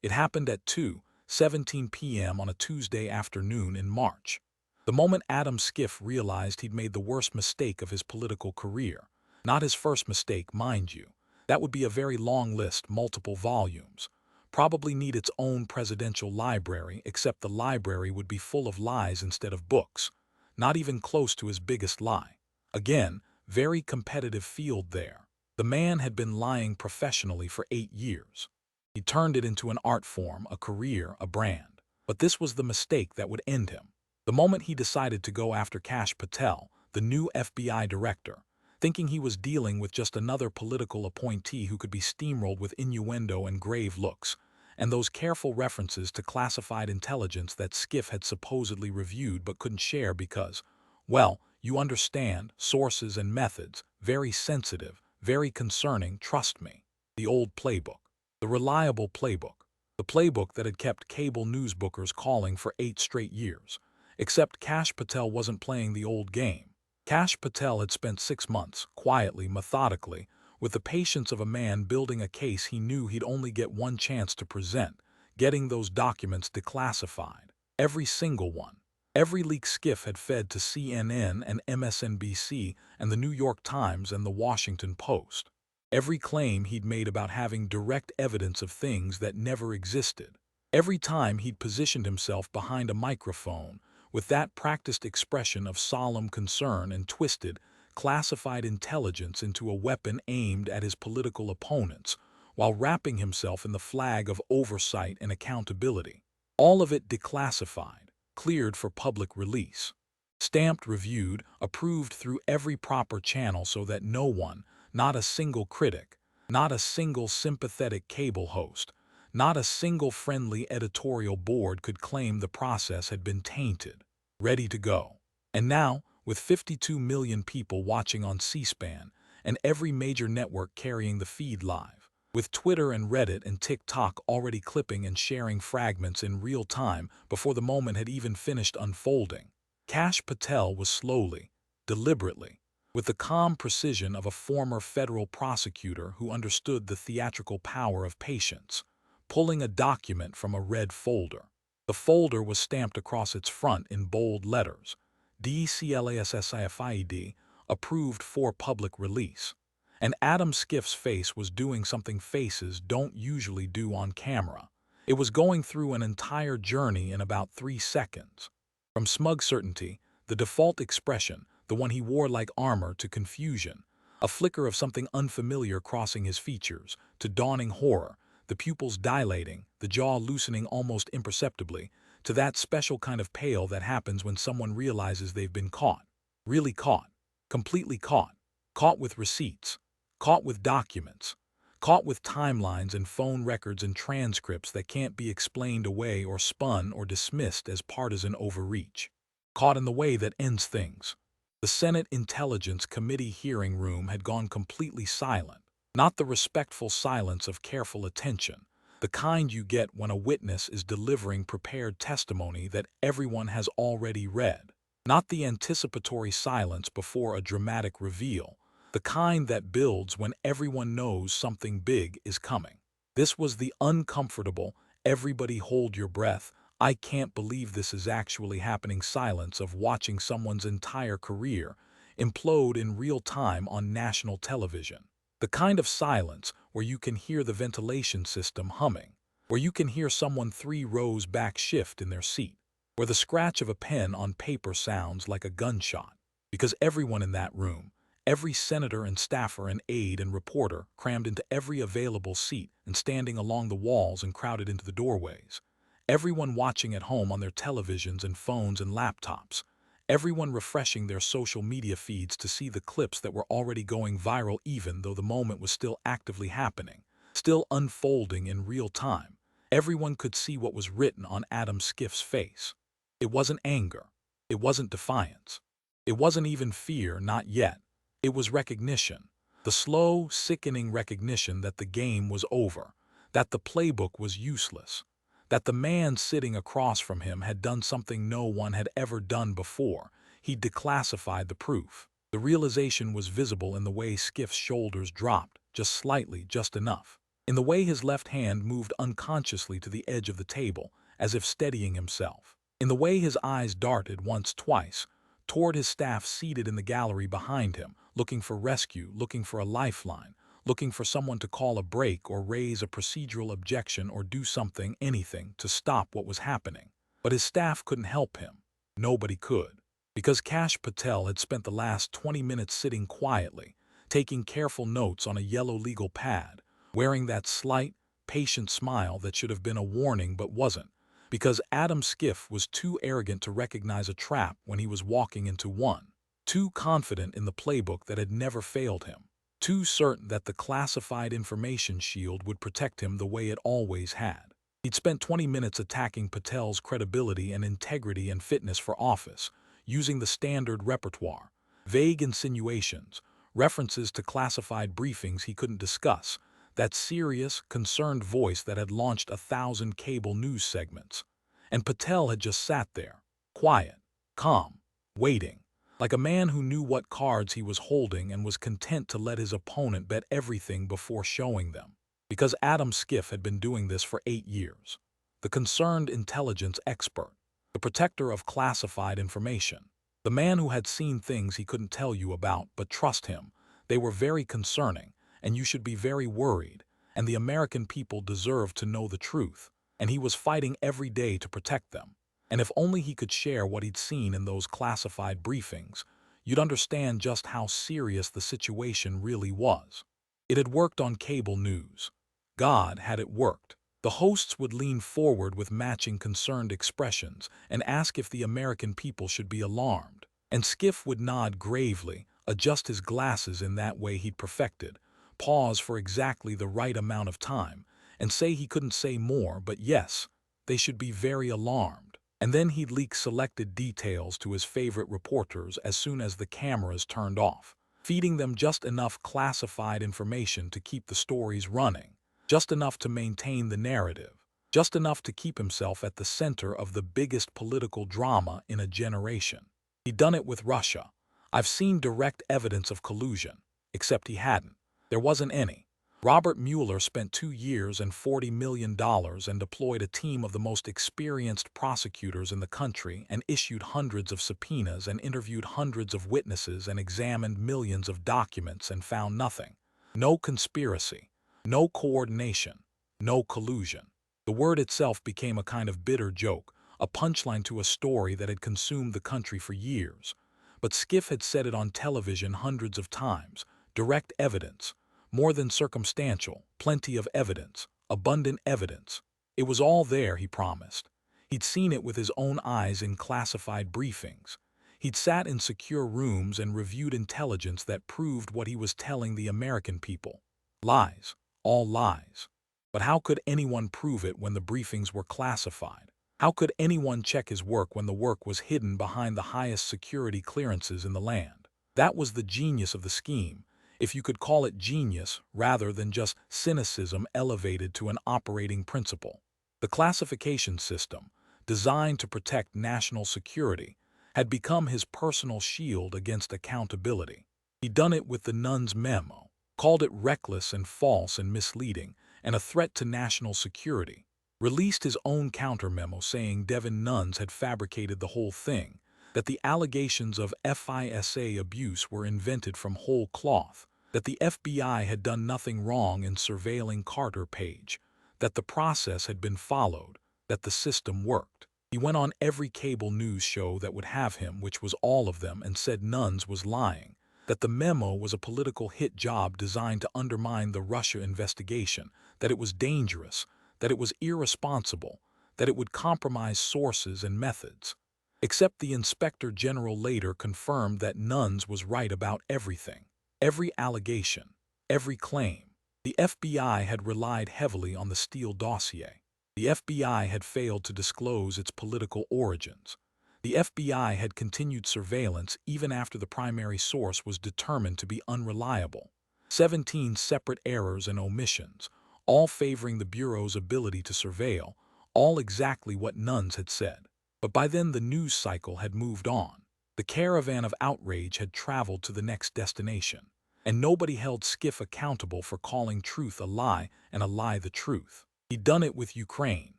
It happened at 2:17 p.m. on a Tuesday afternoon in March. The moment Adam Schiff realized he'd made the worst mistake of his political career. Not his first mistake, mind you. That would be a very long list, multiple volumes. Probably need its own presidential library, except the library would be full of lies instead of books. Not even close to his biggest lie. Again, very competitive field there. The man had been lying professionally for 8 years. He turned it into an art form, a career, a brand. But this was the mistake that would end him. The moment he decided to go after Kash Patel, the new FBI director, thinking he was dealing with just another political appointee who could be steamrolled with innuendo and grave looks, and those careful references to classified intelligence that Schiff had supposedly reviewed but couldn't share because, well, you understand, sources and methods, very sensitive, very concerning, trust me. The old playbook. The reliable playbook. The playbook that had kept cable news bookers calling for 8 straight years. Except Kash Patel wasn't playing the old game. Kash Patel had spent 6 months, quietly, methodically, with the patience of a man building a case he knew he'd only get one chance to present, getting those documents declassified. Every single one. Every leak Schiff had fed to CNN and MSNBC and the New York Times and the Washington Post. Every claim he'd made about having direct evidence of things that never existed. Every time he'd positioned himself behind a microphone, with that practiced expression of solemn concern and twisted, classified intelligence into a weapon aimed at his political opponents, while wrapping himself in the flag of oversight and accountability. All of it declassified, cleared for public release. Stamped, reviewed, approved through every proper channel so that no one, not a single critic, not a single sympathetic cable host, not a single friendly editorial board could claim the process had been tainted, ready to go. And now, with 52 million people watching on C-SPAN and every major network carrying the feed live, with Twitter and Reddit and TikTok already clipping and sharing fragments in real time before the moment had even finished unfolding, Kash Patel was slowly, deliberately, with the calm precision of a former federal prosecutor who understood the theatrical power of patience, pulling a document from a red folder. The folder was stamped across its front in bold letters, DECLASSIFIED, approved for public release. And Adam Schiff's face was doing something faces don't usually do on camera. It was going through an entire journey in about 3 seconds. From smug certainty, the default expression, the one he wore like armor, to confusion, a flicker of something unfamiliar crossing his features, to dawning horror, the pupils dilating, the jaw loosening almost imperceptibly, to that special kind of pale that happens when someone realizes they've been caught. Really caught. Completely caught. Caught with receipts. Caught with documents. Caught with timelines and phone records and transcripts that can't be explained away or spun or dismissed as partisan overreach. Caught in the way that ends things. The Senate Intelligence Committee hearing room had gone completely silent. Not the respectful silence of careful attention, the kind you get when a witness is delivering prepared testimony that everyone has already read. Not the anticipatory silence before a dramatic reveal, the kind that builds when everyone knows something big is coming. This was the uncomfortable, everybody hold your breath, I can't believe this is actually happening silence of watching someone's entire career implode in real time on national television. The kind of silence where you can hear the ventilation system humming, where you can hear someone 3 rows back shift in their seat, where the scratch of a pen on paper sounds like a gunshot, because everyone in that room, every senator and staffer and aide and reporter crammed into every available seat and standing along the walls and crowded into the doorways, everyone watching at home on their televisions and phones and laptops, everyone refreshing their social media feeds to see the clips that were already going viral even though the moment was still actively happening, still unfolding in real time. Everyone could see what was written on Adam Schiff's face. It wasn't anger. It wasn't defiance. It wasn't even fear, not yet. It was recognition. The slow, sickening recognition that the game was over, that the playbook was useless, that the man sitting across from him had done something no one had ever done before. He'd declassified the proof. The realization was visible in the way Schiff's shoulders dropped, just slightly, just enough. in the way his left hand moved unconsciously to the edge of the table, as if steadying himself, in the way his eyes darted once, twice, toward his staff seated in the gallery behind him, looking for rescue, looking for a lifeline, looking for someone to call a break or raise a procedural objection or do something, anything, to stop what was happening. But his staff couldn't help him. Nobody could. Because Kash Patel had spent the last 20 minutes sitting quietly, taking careful notes on a yellow legal pad, wearing that slight, patient smile that should have been a warning but wasn't, because Schiff was too arrogant to recognize a trap when he was walking into one, too confident in the playbook that had never failed him, too certain that the classified information shield would protect him the way it always had. He'd spent 20 minutes attacking Patel's credibility and integrity and fitness for office, using the standard repertoire, vague insinuations, references to classified briefings he couldn't discuss, that serious, concerned voice that had launched 1,000 cable news segments. And Patel had just sat there, quiet, calm, waiting, like a man who knew what cards he was holding and was content to let his opponent bet everything before showing them. Because Schiff had been doing this for 8 years. The concerned intelligence expert, the protector of classified information, the man who had seen things he couldn't tell you about, but trust him, they were very concerning, and you should be very worried, and the American people deserve to know the truth, and he was fighting every day to protect them. And if only he could share what he'd seen in those classified briefings, you'd understand just how serious the situation really was. It had worked on cable news. God, had it worked. The hosts would lean forward with matching concerned expressions and ask if the American people should be alarmed. And Schiff would nod gravely, adjust his glasses in that way he'd perfected, pause for exactly the right amount of time, and say he couldn't say more, but yes, they should be very alarmed. And then he'd leak selected details to his favorite reporters as soon as the cameras turned off, feeding them just enough classified information to keep the stories running, just enough to maintain the narrative, just enough to keep himself at the center of the biggest political drama in a generation. He'd done it with Russia. I've seen direct evidence of collusion, except he hadn't. There wasn't any. Robert Mueller spent 2 years and $40 million and deployed a team of the most experienced prosecutors in the country and issued hundreds of subpoenas and interviewed hundreds of witnesses and examined millions of documents and found nothing. No conspiracy, no coordination, no collusion. The word itself became a kind of bitter joke, a punchline to a story that had consumed the country for years. But Schiff had said it on television hundreds of times. Direct evidence. More than circumstantial, plenty of evidence, abundant evidence. It was all there, he promised. He'd seen it with his own eyes in classified briefings. He'd sat in secure rooms and reviewed intelligence that proved what he was telling the American people. Lies, all lies. But how could anyone prove it when the briefings were classified? How could anyone check his work when the work was hidden behind the highest security clearances in the land? That was the genius of the scheme, if you could call it genius rather than just cynicism elevated to an operating principle. The classification system, designed to protect national security, had become his personal shield against accountability. He'd done it with the Nuns memo, called it reckless and false and misleading, and a threat to national security. Released his own counter-memo saying Devin Nuns had fabricated the whole thing, that the allegations of FISA abuse were invented from whole cloth, that the FBI had done nothing wrong in surveilling Carter Page, that the process had been followed, that the system worked. He went on every cable news show that would have him, which was all of them, and said Nuns was lying, that the memo was a political hit job designed to undermine the Russia investigation, that it was dangerous, that it was irresponsible, that it would compromise sources and methods. Except the Inspector General later confirmed that Nuns was right about everything. Every allegation, every claim. The FBI had relied heavily on the Steele dossier. The FBI had failed to disclose its political origins. The FBI had continued surveillance even after the primary source was determined to be unreliable. 17 separate errors and omissions, all favoring the Bureau's ability to surveil, all exactly what Nuns had said. But by then the news cycle had moved on. The caravan of outrage had traveled to the next destination. And nobody held Schiff accountable for calling truth a lie and a lie the truth. He'd done it with Ukraine,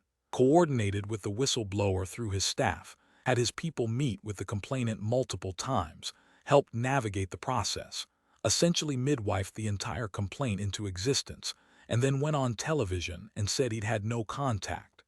coordinated with the whistleblower through his staff, had his people meet with the complainant multiple times, helped navigate the process, essentially midwifed the entire complaint into existence, and then went on television and said he'd had no contact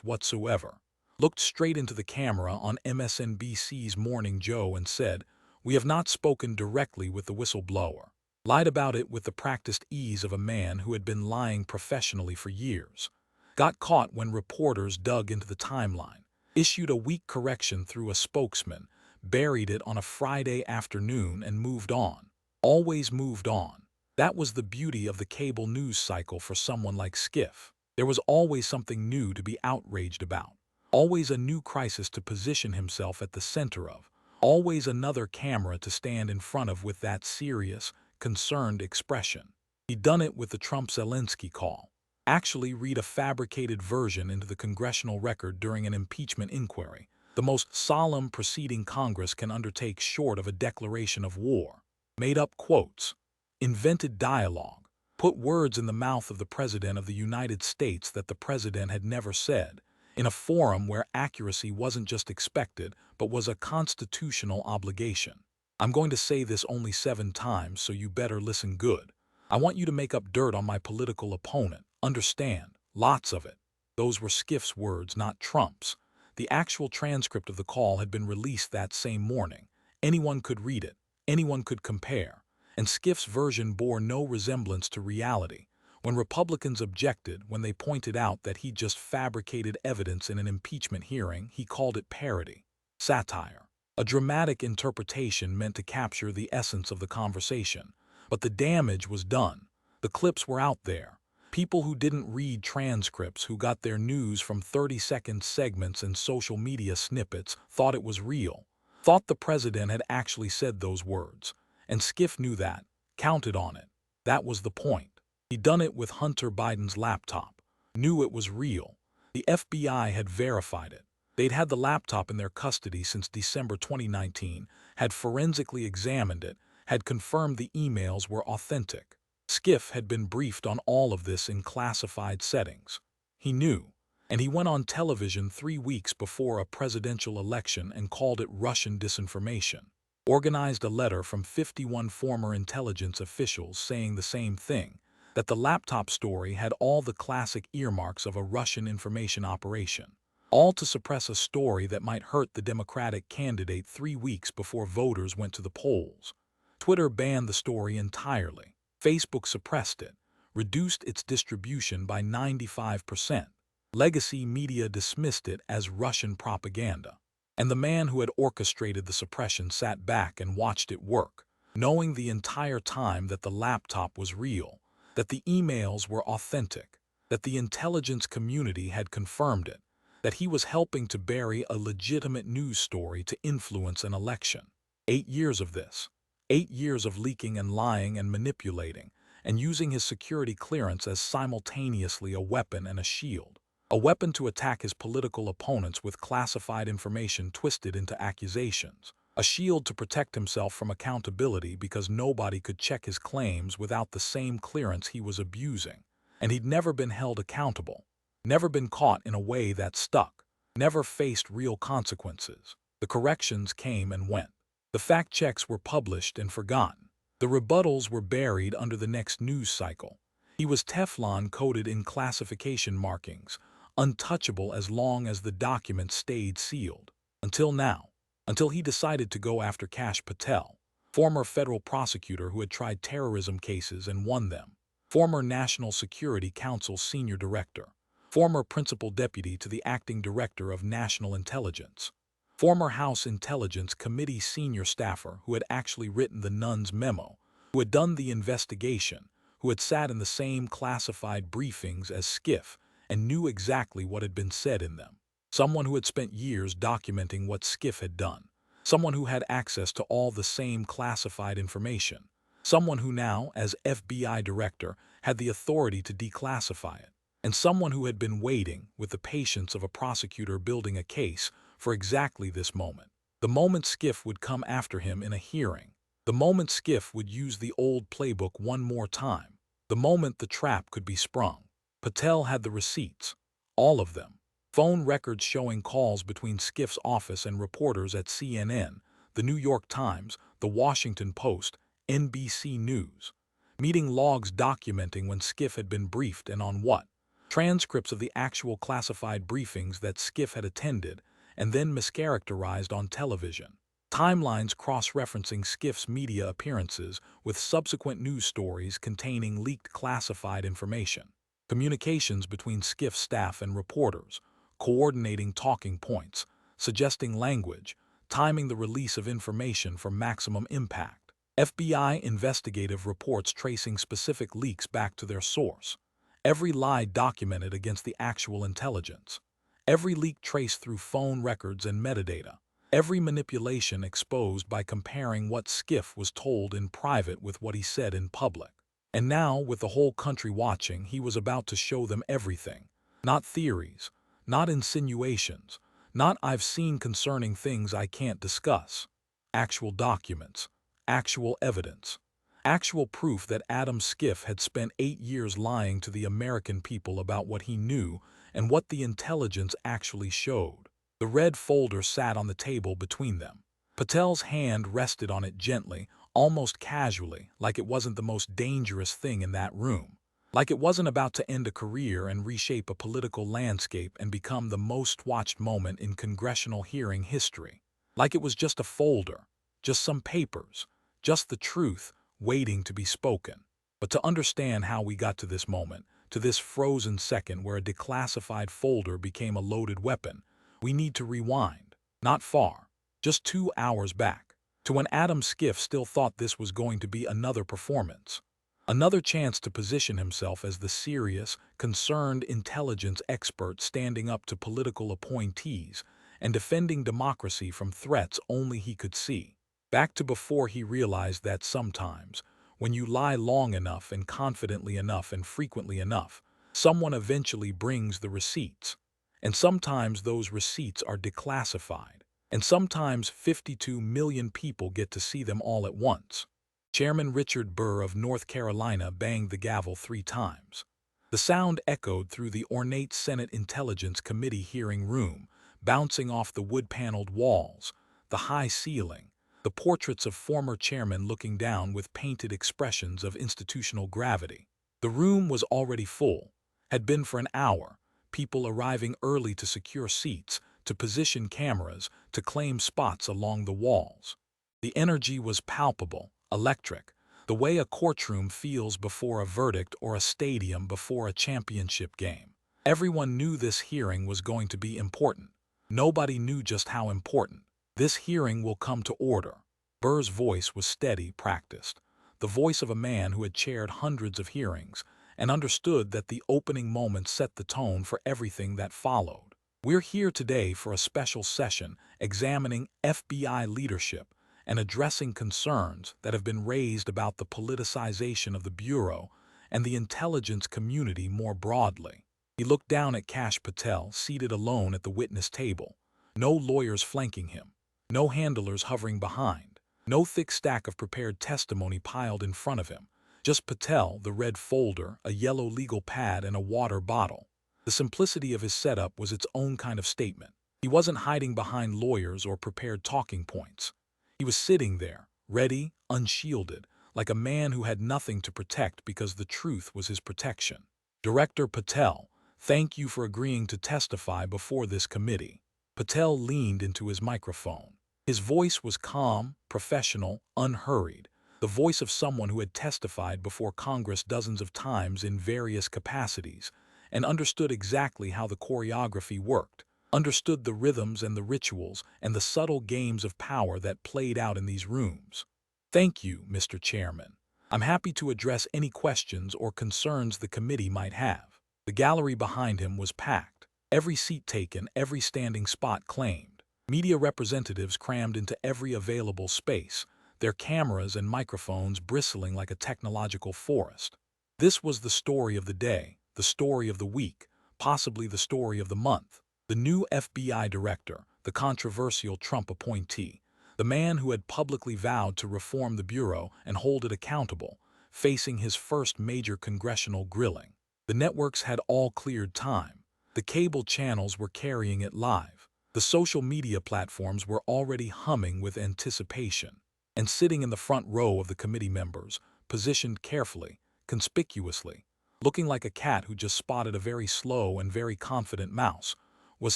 whatsoever, looked straight into the camera on MSNBC's Morning Joe and said, "We have not spoken directly with the whistleblower," lied about it with the practiced ease of a man who had been lying professionally for years, got caught when reporters dug into the timeline, issued a weak correction through a spokesman, buried it on a Friday afternoon and moved on. Always moved on. That was the beauty of the cable news cycle for someone like Schiff. There was always something new to be outraged about, always a new crisis to position himself at the center of, always another camera to stand in front of with that serious, concerned expression. He'd done it with the Trump-Zelensky call. Actually read a fabricated version into the congressional record during an impeachment inquiry, the most solemn proceeding Congress can undertake short of a declaration of war. Made up quotes, invented dialogue, put words in the mouth of the President of the United States that the President had never said, in a forum where accuracy wasn't just expected, but was a constitutional obligation. I'm going to say this only 7 times, so you better listen good. I want you to make up dirt on my political opponent. Understand, lots of it. Those were Schiff's words, not Trump's. The actual transcript of the call had been released that same morning. Anyone could read it. Anyone could compare. And Schiff's version bore no resemblance to reality. When Republicans objected, when they pointed out that he just fabricated evidence in an impeachment hearing, he called it parody, satire, a dramatic interpretation meant to capture the essence of the conversation. But the damage was done. The clips were out there. People who didn't read transcripts, who got their news from 30-second segments and social media snippets, thought it was real, thought the president had actually said those words. And Schiff knew that, counted on it. That was the point. He'd done it with Hunter Biden's laptop, knew it was real. The FBI had verified it. They'd had the laptop in their custody since December 2019, had forensically examined it, had confirmed the emails were authentic. Schiff had been briefed on all of this in classified settings. He knew, and he went on television 3 weeks before a presidential election and called it Russian disinformation. Organized a letter from 51 former intelligence officials saying the same thing, that the laptop story had all the classic earmarks of a Russian information operation, all to suppress a story that might hurt the Democratic candidate 3 weeks before voters went to the polls. Twitter banned the story entirely. Facebook suppressed it, reduced its distribution by 95%. Legacy media dismissed it as Russian propaganda. And the man who had orchestrated the suppression sat back and watched it work, knowing the entire time that the laptop was real, that the emails were authentic, that the intelligence community had confirmed it, that he was helping to bury a legitimate news story to influence an election. 8 years of this. 8 years of leaking and lying and manipulating, and using his security clearance as simultaneously a weapon and a shield. A weapon to attack his political opponents with classified information twisted into accusations. A shield to protect himself from accountability because nobody could check his claims without the same clearance he was abusing. And he'd never been held accountable. Never been caught in a way that stuck. Never faced real consequences. The corrections came and went. The fact checks were published and forgotten. The rebuttals were buried under the next news cycle. He was Teflon coated in classification markings, untouchable as long as the document stayed sealed. Until now. Until he decided to go after Kash Patel, former federal prosecutor who had tried terrorism cases and won them, former National Security Council senior director, former principal deputy to the acting director of national intelligence, former House Intelligence Committee senior staffer who had actually written the Nunn's memo, who had done the investigation, who had sat in the same classified briefings as Schiff and knew exactly what had been said in them. Someone who had spent years documenting what Schiff had done. Someone who had access to all the same classified information. Someone who now, as FBI director, had the authority to declassify it. And someone who had been waiting, with the patience of a prosecutor building a case, for exactly this moment. The moment Schiff would come after him in a hearing. The moment Schiff would use the old playbook one more time. The moment the trap could be sprung. Patel had the receipts. All of them. Phone records showing calls between Schiff's office and reporters at CNN, the New York Times, the Washington Post, NBC News. Meeting logs documenting when Schiff had been briefed and on what. Transcripts of the actual classified briefings that Schiff had attended and then mischaracterized on television. Timelines cross-referencing Schiff's media appearances with subsequent news stories containing leaked classified information. Communications between Schiff's staff and reporters, coordinating talking points, suggesting language, timing the release of information for maximum impact. FBI investigative reports tracing specific leaks back to their source. Every lie documented against the actual intelligence. Every leak traced through phone records and metadata. Every manipulation exposed by comparing what Schiff was told in private with what he said in public. And now, with the whole country watching, he was about to show them everything. Not theories, not insinuations, not "I've seen concerning things I can't discuss." Actual documents, actual evidence, actual proof that Adam Schiff had spent 8 years lying to the American people about what he knew and what the intelligence actually showed. The red folder sat on the table between them. Patel's hand rested on it gently, almost casually, like it wasn't the most dangerous thing in that room. Like it wasn't about to end a career and reshape a political landscape and become the most watched moment in congressional hearing history. Like it was just a folder, just some papers, just the truth waiting to be spoken. But to understand how we got to this moment, to this frozen second where a declassified folder became a loaded weapon, we need to rewind, not far, just 2 hours back, to when Adam Schiff still thought this was going to be another performance. Another chance to position himself as the serious, concerned intelligence expert standing up to political appointees and defending democracy from threats only he could see. Back to before he realized that sometimes, when you lie long enough and confidently enough and frequently enough, someone eventually brings the receipts. And sometimes those receipts are declassified. And sometimes 52 million people get to see them all at once. Chairman Richard Burr of North Carolina banged the gavel 3 times. The sound echoed through the ornate Senate Intelligence Committee hearing room, bouncing off the wood-paneled walls, the high ceiling, the portraits of former chairmen looking down with painted expressions of institutional gravity. The room was already full, had been for an hour, people arriving early to secure seats, to position cameras, to claim spots along the walls. The energy was palpable, electric, the way a courtroom feels before a verdict or a stadium before a championship game. Everyone knew this hearing was going to be important. Nobody knew just how important. This hearing will come to order. Burr's voice was steady, practiced, the voice of a man who had chaired hundreds of hearings and understood that the opening moment set the tone for everything that followed. We're here today for a special session examining FBI leadership and addressing concerns that have been raised about the politicization of the Bureau and the intelligence community more broadly. He looked down at Kash Patel, seated alone at the witness table. No lawyers flanking him, no handlers hovering behind, no thick stack of prepared testimony piled in front of him. Just Patel, the red folder, a yellow legal pad, and a water bottle. The simplicity of his setup was its own kind of statement. He wasn't hiding behind lawyers or prepared talking points. He was sitting there, ready, unshielded, like a man who had nothing to protect because the truth was his protection. Director Patel, thank you for agreeing to testify before this committee. Patel leaned into his microphone. His voice was calm, professional, unhurried. The voice of someone who had testified before Congress dozens of times in various capacities and understood exactly how the choreography worked, understood the rhythms and the rituals and the subtle games of power that played out in these rooms. Thank you, Mr. Chairman. I'm happy to address any questions or concerns the committee might have. The gallery behind him was packed, every seat taken, every standing spot claimed. Media representatives crammed into every available space, their cameras and microphones bristling like a technological forest. This was the story of the day, the story of the week, possibly the story of the month. The new FBI director, the controversial Trump appointee, The man who had publicly vowed to reform the Bureau and hold it accountable, facing his first major congressional grilling. The networks had all cleared time. The cable channels were carrying it live. The social media platforms were already humming with anticipation. And sitting in the front row of the committee members, positioned carefully, conspicuously, looking like a cat who just spotted a very slow and very confident mouse, was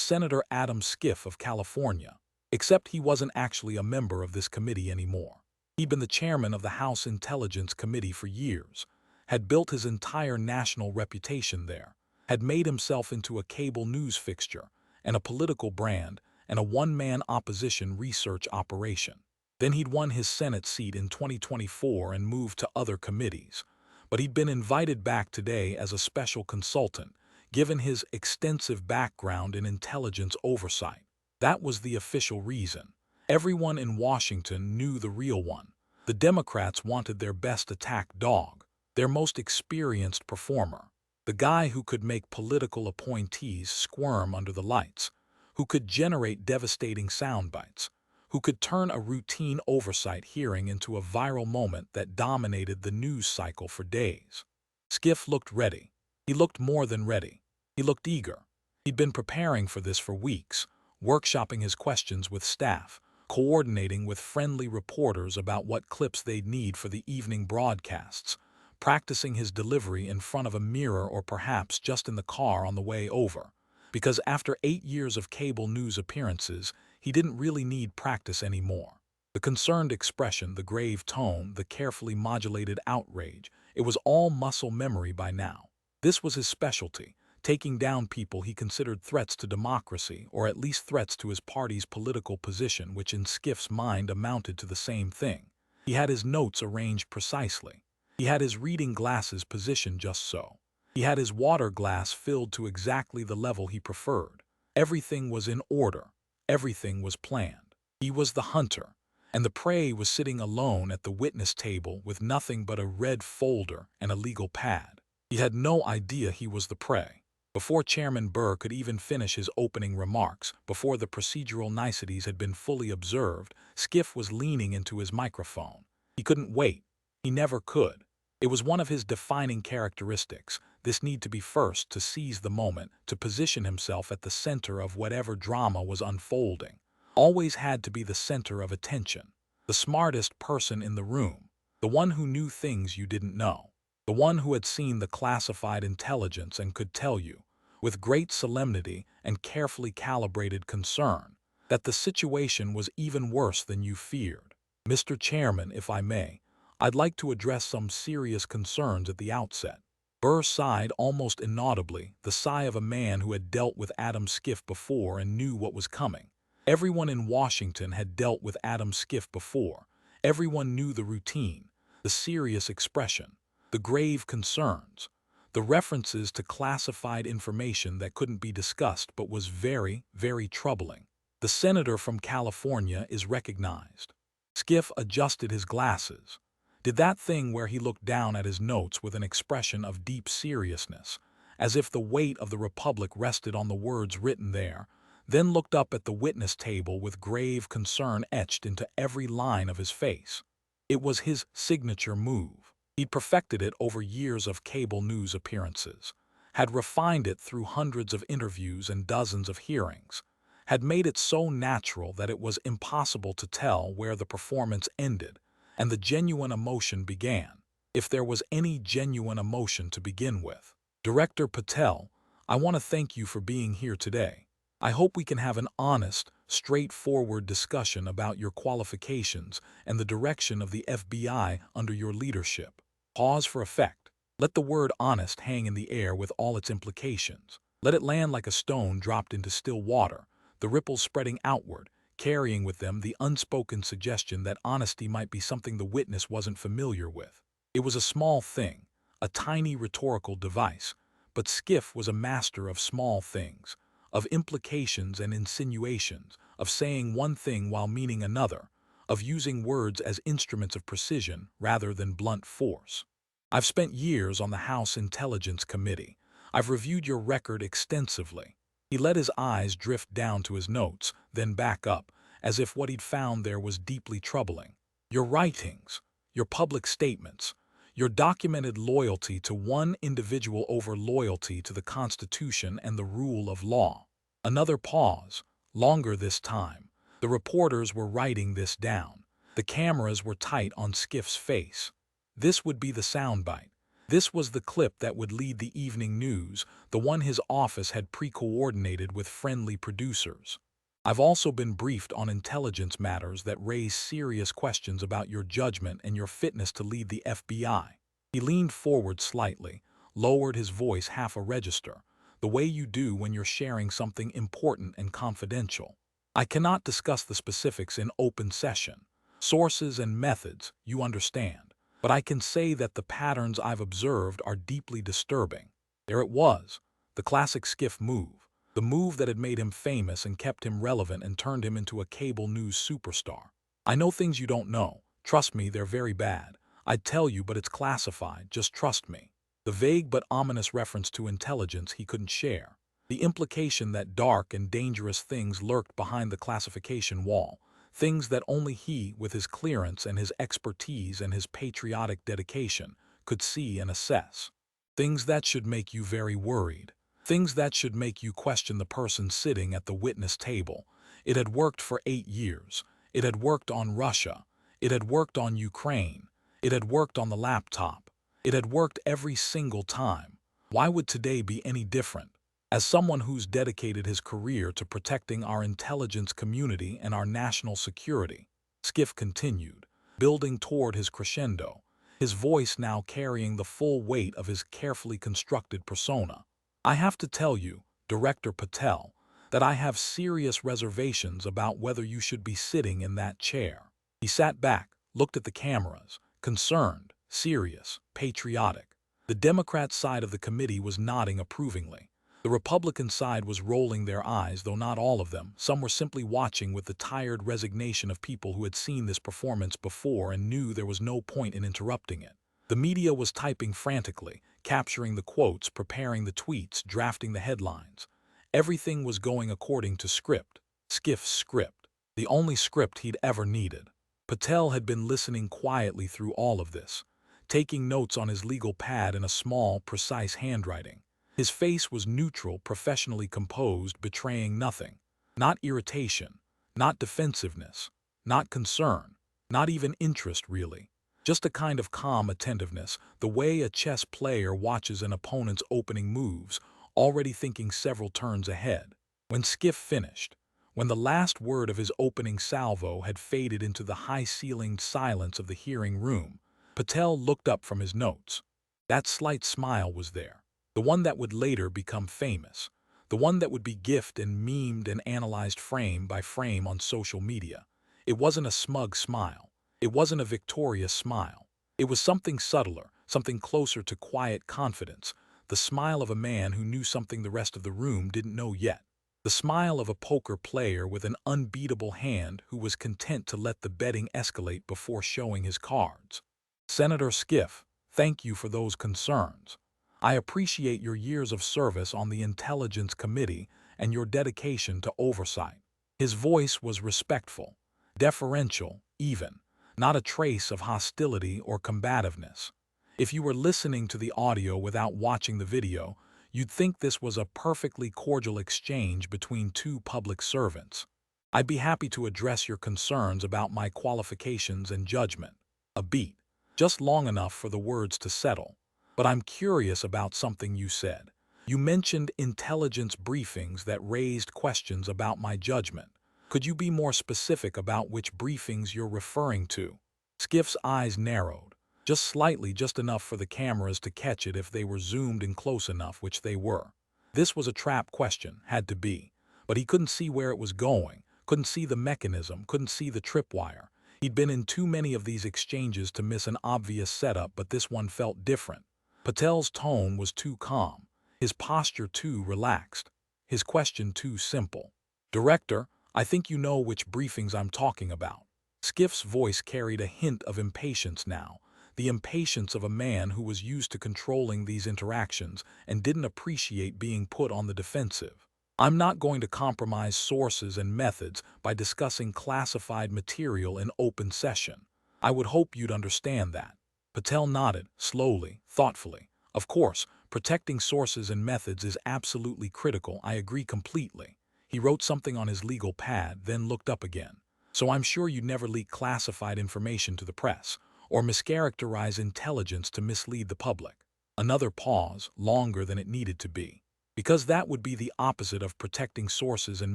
Senator Adam Schiff of California. Except he wasn't actually a member of this committee anymore. He'd been the chairman of the House Intelligence Committee for years, had built his entire national reputation there, had made himself into a cable news fixture and a political brand and a one-man opposition research operation. Then he'd won his Senate seat in 2024 and moved to other committees. But he'd been invited back today as a special consultant, given his extensive background in intelligence oversight. That was the official reason. Everyone in Washington knew the real one. The Democrats wanted their best attack dog, their most experienced performer, the guy who could make political appointees squirm under the lights, who could generate devastating sound bites, who could turn a routine oversight hearing into a viral moment that dominated the news cycle for days. Schiff looked ready. He looked more than ready. He looked eager. He'd been preparing for this for weeks, workshopping his questions with staff, coordinating with friendly reporters about what clips they'd need for the evening broadcasts, practicing his delivery in front of a mirror or perhaps just in the car on the way over. Because after 8 years of cable news appearances, he didn't really need practice anymore. The concerned expression, the grave tone, the carefully modulated outrage, it was all muscle memory by now. This was his specialty, taking down people he considered threats to democracy, or at least threats to his party's political position, which in Schiff's mind amounted to the same thing. He had his notes arranged precisely. He had his reading glasses positioned just so. He had his water glass filled to exactly the level he preferred. Everything was in order. Everything was planned. He was the hunter, and the prey was sitting alone at the witness table with nothing but a red folder and a legal pad. He had no idea he was the prey. Before Chairman Burr could even finish his opening remarks, before the procedural niceties had been fully observed, Schiff was leaning into his microphone. He couldn't wait. He never could. It was one of his defining characteristics, this need to be first, to seize the moment, to position himself at the center of whatever drama was unfolding. Always had to be the center of attention. The smartest person in the room. The one who knew things you didn't know. The one who had seen the classified intelligence and could tell you, with great solemnity and carefully calibrated concern, that the situation was even worse than you feared. Mr. Chairman, if I may, I'd like to address some serious concerns at the outset. Burr sighed almost inaudibly, the sigh of a man who had dealt with Adam Schiff before and knew what was coming. Everyone in Washington had dealt with Adam Schiff before. Everyone knew the routine, the serious expression, the grave concerns, the references to classified information that couldn't be discussed but was very, very troubling. The senator from California is recognized. Schiff adjusted his glasses. Did that thing where he looked down at his notes with an expression of deep seriousness, as if the weight of the Republic rested on the words written there, then looked up at the witness table with grave concern etched into every line of his face. It was his signature move. He'd perfected it over years of cable news appearances, had refined it through hundreds of interviews and dozens of hearings, had made it so natural that it was impossible to tell where the performance ended and the genuine emotion began, if there was any genuine emotion to begin with. Director Patel, I want to thank you for being here today. I hope we can have an honest, straightforward discussion about your qualifications and the direction of the FBI under your leadership. Pause for effect. Let the word honest hang in the air with all its implications. Let it land like a stone dropped into still water, the ripples spreading outward, carrying with them the unspoken suggestion that honesty might be something the witness wasn't familiar with. It was a small thing, a tiny rhetorical device, but Schiff was a master of small things, of implications and insinuations, of saying one thing while meaning another, of using words as instruments of precision rather than blunt force. I've spent years on the House Intelligence Committee. I've reviewed your record extensively. He let his eyes drift down to his notes, then back up, as if what he'd found there was deeply troubling. Your writings, your public statements, your documented loyalty to one individual over loyalty to the Constitution and the rule of law. Another pause, longer this time. The reporters were writing this down. The cameras were tight on Schiff's face. This would be the soundbite. This was the clip that would lead the evening news, the one his office had pre-coordinated with friendly producers. I've also been briefed on intelligence matters that raise serious questions about your judgment and your fitness to lead the FBI. He leaned forward slightly, lowered his voice half a register, the way you do when you're sharing something important and confidential. I cannot discuss the specifics in open session. Sources and methods, you understand. But I can say that the patterns I've observed are deeply disturbing. There it was, the classic Schiff move, the move that had made him famous and kept him relevant and turned him into a cable news superstar. I know things you don't know. Trust me, they're very bad. I'd tell you, but it's classified. Just trust me. The vague but ominous reference to intelligence he couldn't share. The implication that dark and dangerous things lurked behind the classification wall. Things that only he, with his clearance and his expertise and his patriotic dedication, could see and assess. Things that should make you very worried. Things that should make you question the person sitting at the witness table. It had worked for 8 years. It had worked on Russia. It had worked on Ukraine. It had worked on the laptop. It had worked every single time. Why would today be any different? As someone who's dedicated his career to protecting our intelligence community and our national security, Schiff continued, building toward his crescendo, his voice now carrying the full weight of his carefully constructed persona. I have to tell you, Director Patel, that I have serious reservations about whether you should be sitting in that chair. He sat back, looked at the cameras, concerned, serious, patriotic. The Democrat side of the committee was nodding approvingly. The Republican side was rolling their eyes, though not all of them. Some were simply watching with the tired resignation of people who had seen this performance before and knew there was no point in interrupting it. The media was typing frantically, capturing the quotes, preparing the tweets, drafting the headlines. Everything was going according to script. Schiff's script. The only script he'd ever needed. Patel had been listening quietly through all of this, taking notes on his legal pad in a small, precise handwriting. His face was neutral, professionally composed, betraying nothing. Not irritation, not defensiveness, not concern, not even interest really. Just a kind of calm attentiveness, the way a chess player watches an opponent's opening moves, already thinking several turns ahead. When Schiff finished, when the last word of his opening salvo had faded into the high-ceilinged silence of the hearing room, Patel looked up from his notes. That slight smile was there. The one that would later become famous, the one that would be gifted and memed and analyzed frame by frame on social media. It wasn't a smug smile. It wasn't a victorious smile. It was something subtler, something closer to quiet confidence, the smile of a man who knew something the rest of the room didn't know yet. The smile of a poker player with an unbeatable hand who was content to let the betting escalate before showing his cards. Senator Schiff, thank you for those concerns. I appreciate your years of service on the Intelligence Committee and your dedication to oversight. His voice was respectful, deferential, even, not a trace of hostility or combativeness. If you were listening to the audio without watching the video, you'd think this was a perfectly cordial exchange between two public servants. I'd be happy to address your concerns about my qualifications and judgment. A beat, just long enough for the words to settle. But I'm curious about something you said. You mentioned intelligence briefings that raised questions about my judgment. Could you be more specific about which briefings you're referring to? Schiff's eyes narrowed, just slightly, just enough for the cameras to catch it if they were zoomed in close enough, which they were. This was a trap question, had to be. But he couldn't see where it was going, couldn't see the mechanism, couldn't see the tripwire. He'd been in too many of these exchanges to miss an obvious setup, but this one felt different. Patel's tone was too calm, his posture too relaxed, his question too simple. Director, I think you know which briefings I'm talking about. Schiff's voice carried a hint of impatience now, the impatience of a man who was used to controlling these interactions and didn't appreciate being put on the defensive. I'm not going to compromise sources and methods by discussing classified material in open session. I would hope you'd understand that. Patel nodded, slowly, thoughtfully. Of course, protecting sources and methods is absolutely critical. I agree completely. He wrote something on his legal pad, then looked up again. So I'm sure you'd never leak classified information to the press, or mischaracterize intelligence to mislead the public. Another pause, longer than it needed to be. Because that would be the opposite of protecting sources and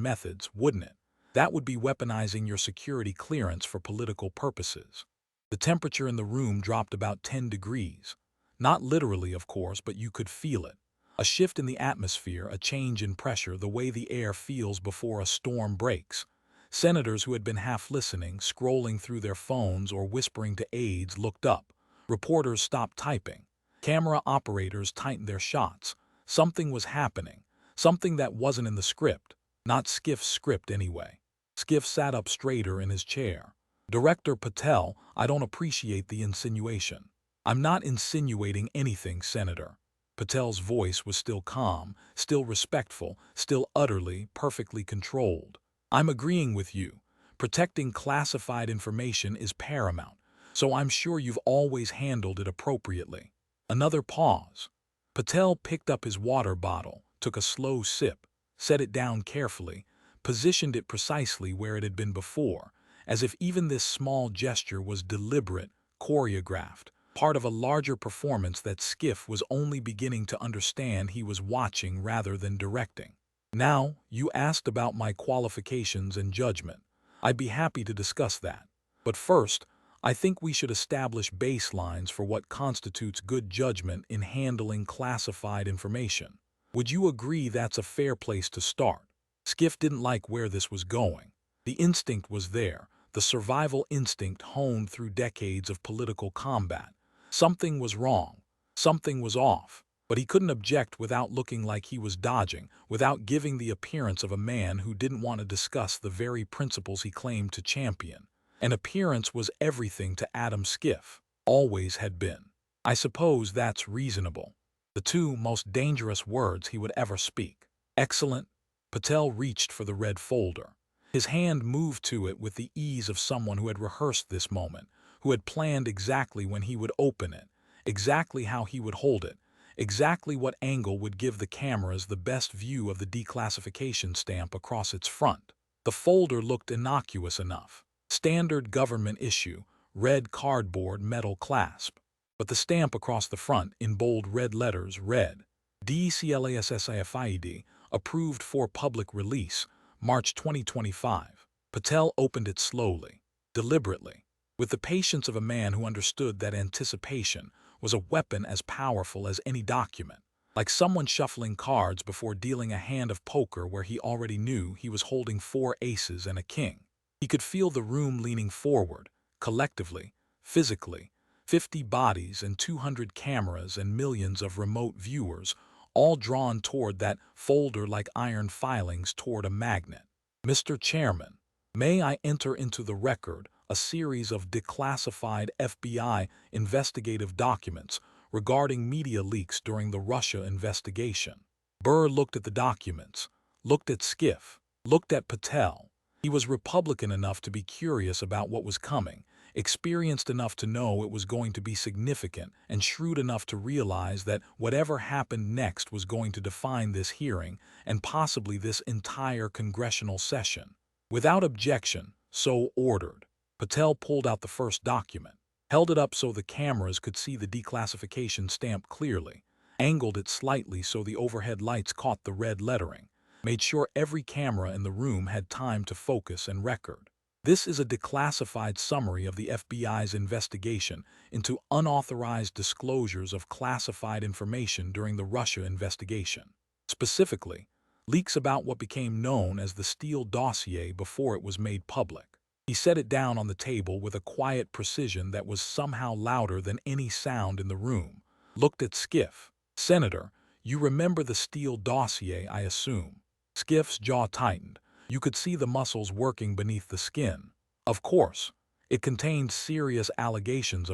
methods, wouldn't it? That would be weaponizing your security clearance for political purposes. The temperature in the room dropped about 10 degrees. Not literally, of course, but you could feel it. A shift in the atmosphere, a change in pressure, the way the air feels before a storm breaks. Senators who had been half listening, scrolling through their phones or whispering to aides looked up. Reporters stopped typing. Camera operators tightened their shots. Something was happening. Something that wasn't in the script. Not Schiff's script anyway. Schiff sat up straighter in his chair. Director Patel, I don't appreciate the insinuation. I'm not insinuating anything, Senator. Patel's voice was still calm, still respectful, still utterly, perfectly controlled. I'm agreeing with you. Protecting classified information is paramount, so I'm sure you've always handled it appropriately. Another pause. Patel picked up his water bottle, took a slow sip, set it down carefully, positioned it precisely where it had been before, as if even this small gesture was deliberate, choreographed, part of a larger performance that Schiff was only beginning to understand he was watching rather than directing. Now, you asked about my qualifications and judgment. I'd be happy to discuss that. But first, I think we should establish baselines for what constitutes good judgment in handling classified information. Would you agree that's a fair place to start? Schiff didn't like where this was going. The instinct was there, the survival instinct honed through decades of political combat. Something was wrong. Something was off. But he couldn't object without looking like he was dodging, without giving the appearance of a man who didn't want to discuss the very principles he claimed to champion. An appearance was everything to Adam Schiff, always had been. I suppose that's reasonable. The two most dangerous words he would ever speak. Excellent. Patel reached for the red folder. His hand moved to it with the ease of someone who had rehearsed this moment, who had planned exactly when he would open it, exactly how he would hold it, exactly what angle would give the cameras the best view of the declassification stamp across its front. The folder looked innocuous enough. Standard government issue, red cardboard metal clasp. But the stamp across the front, in bold red letters, read, DCLASSIFIED, approved for public release, March 2025. Patel opened it slowly, deliberately, with the patience of a man who understood that anticipation was a weapon as powerful as any document, like someone shuffling cards before dealing a hand of poker where he already knew he was holding 4 aces and a king. He could feel the room leaning forward, collectively, physically, 50 bodies and 200 cameras and millions of remote viewers, all drawn toward that folder like iron filings toward a magnet. Mr. Chairman, may I enter into the record a series of declassified FBI investigative documents regarding media leaks during the Russia investigation. Burr looked at the documents, looked at Schiff, looked at Patel. He was Republican enough to be curious about what was coming, experienced enough to know it was going to be significant, and shrewd enough to realize that whatever happened next was going to define this hearing and possibly this entire congressional session. Without objection, so ordered. Patel pulled out the first document, held it up so the cameras could see the declassification stamp clearly, angled it slightly so the overhead lights caught the red lettering, made sure every camera in the room had time to focus and record. This is a declassified summary of the FBI's investigation into unauthorized disclosures of classified information during the Russia investigation. Specifically, leaks about what became known as the Steele dossier before it was made public. He set it down on the table with a quiet precision that was somehow louder than any sound in the room. Looked at Schiff. Senator, you remember the Steele dossier, I assume. Schiff's jaw tightened. You could see the muscles working beneath the skin. Of course. It contained serious allegations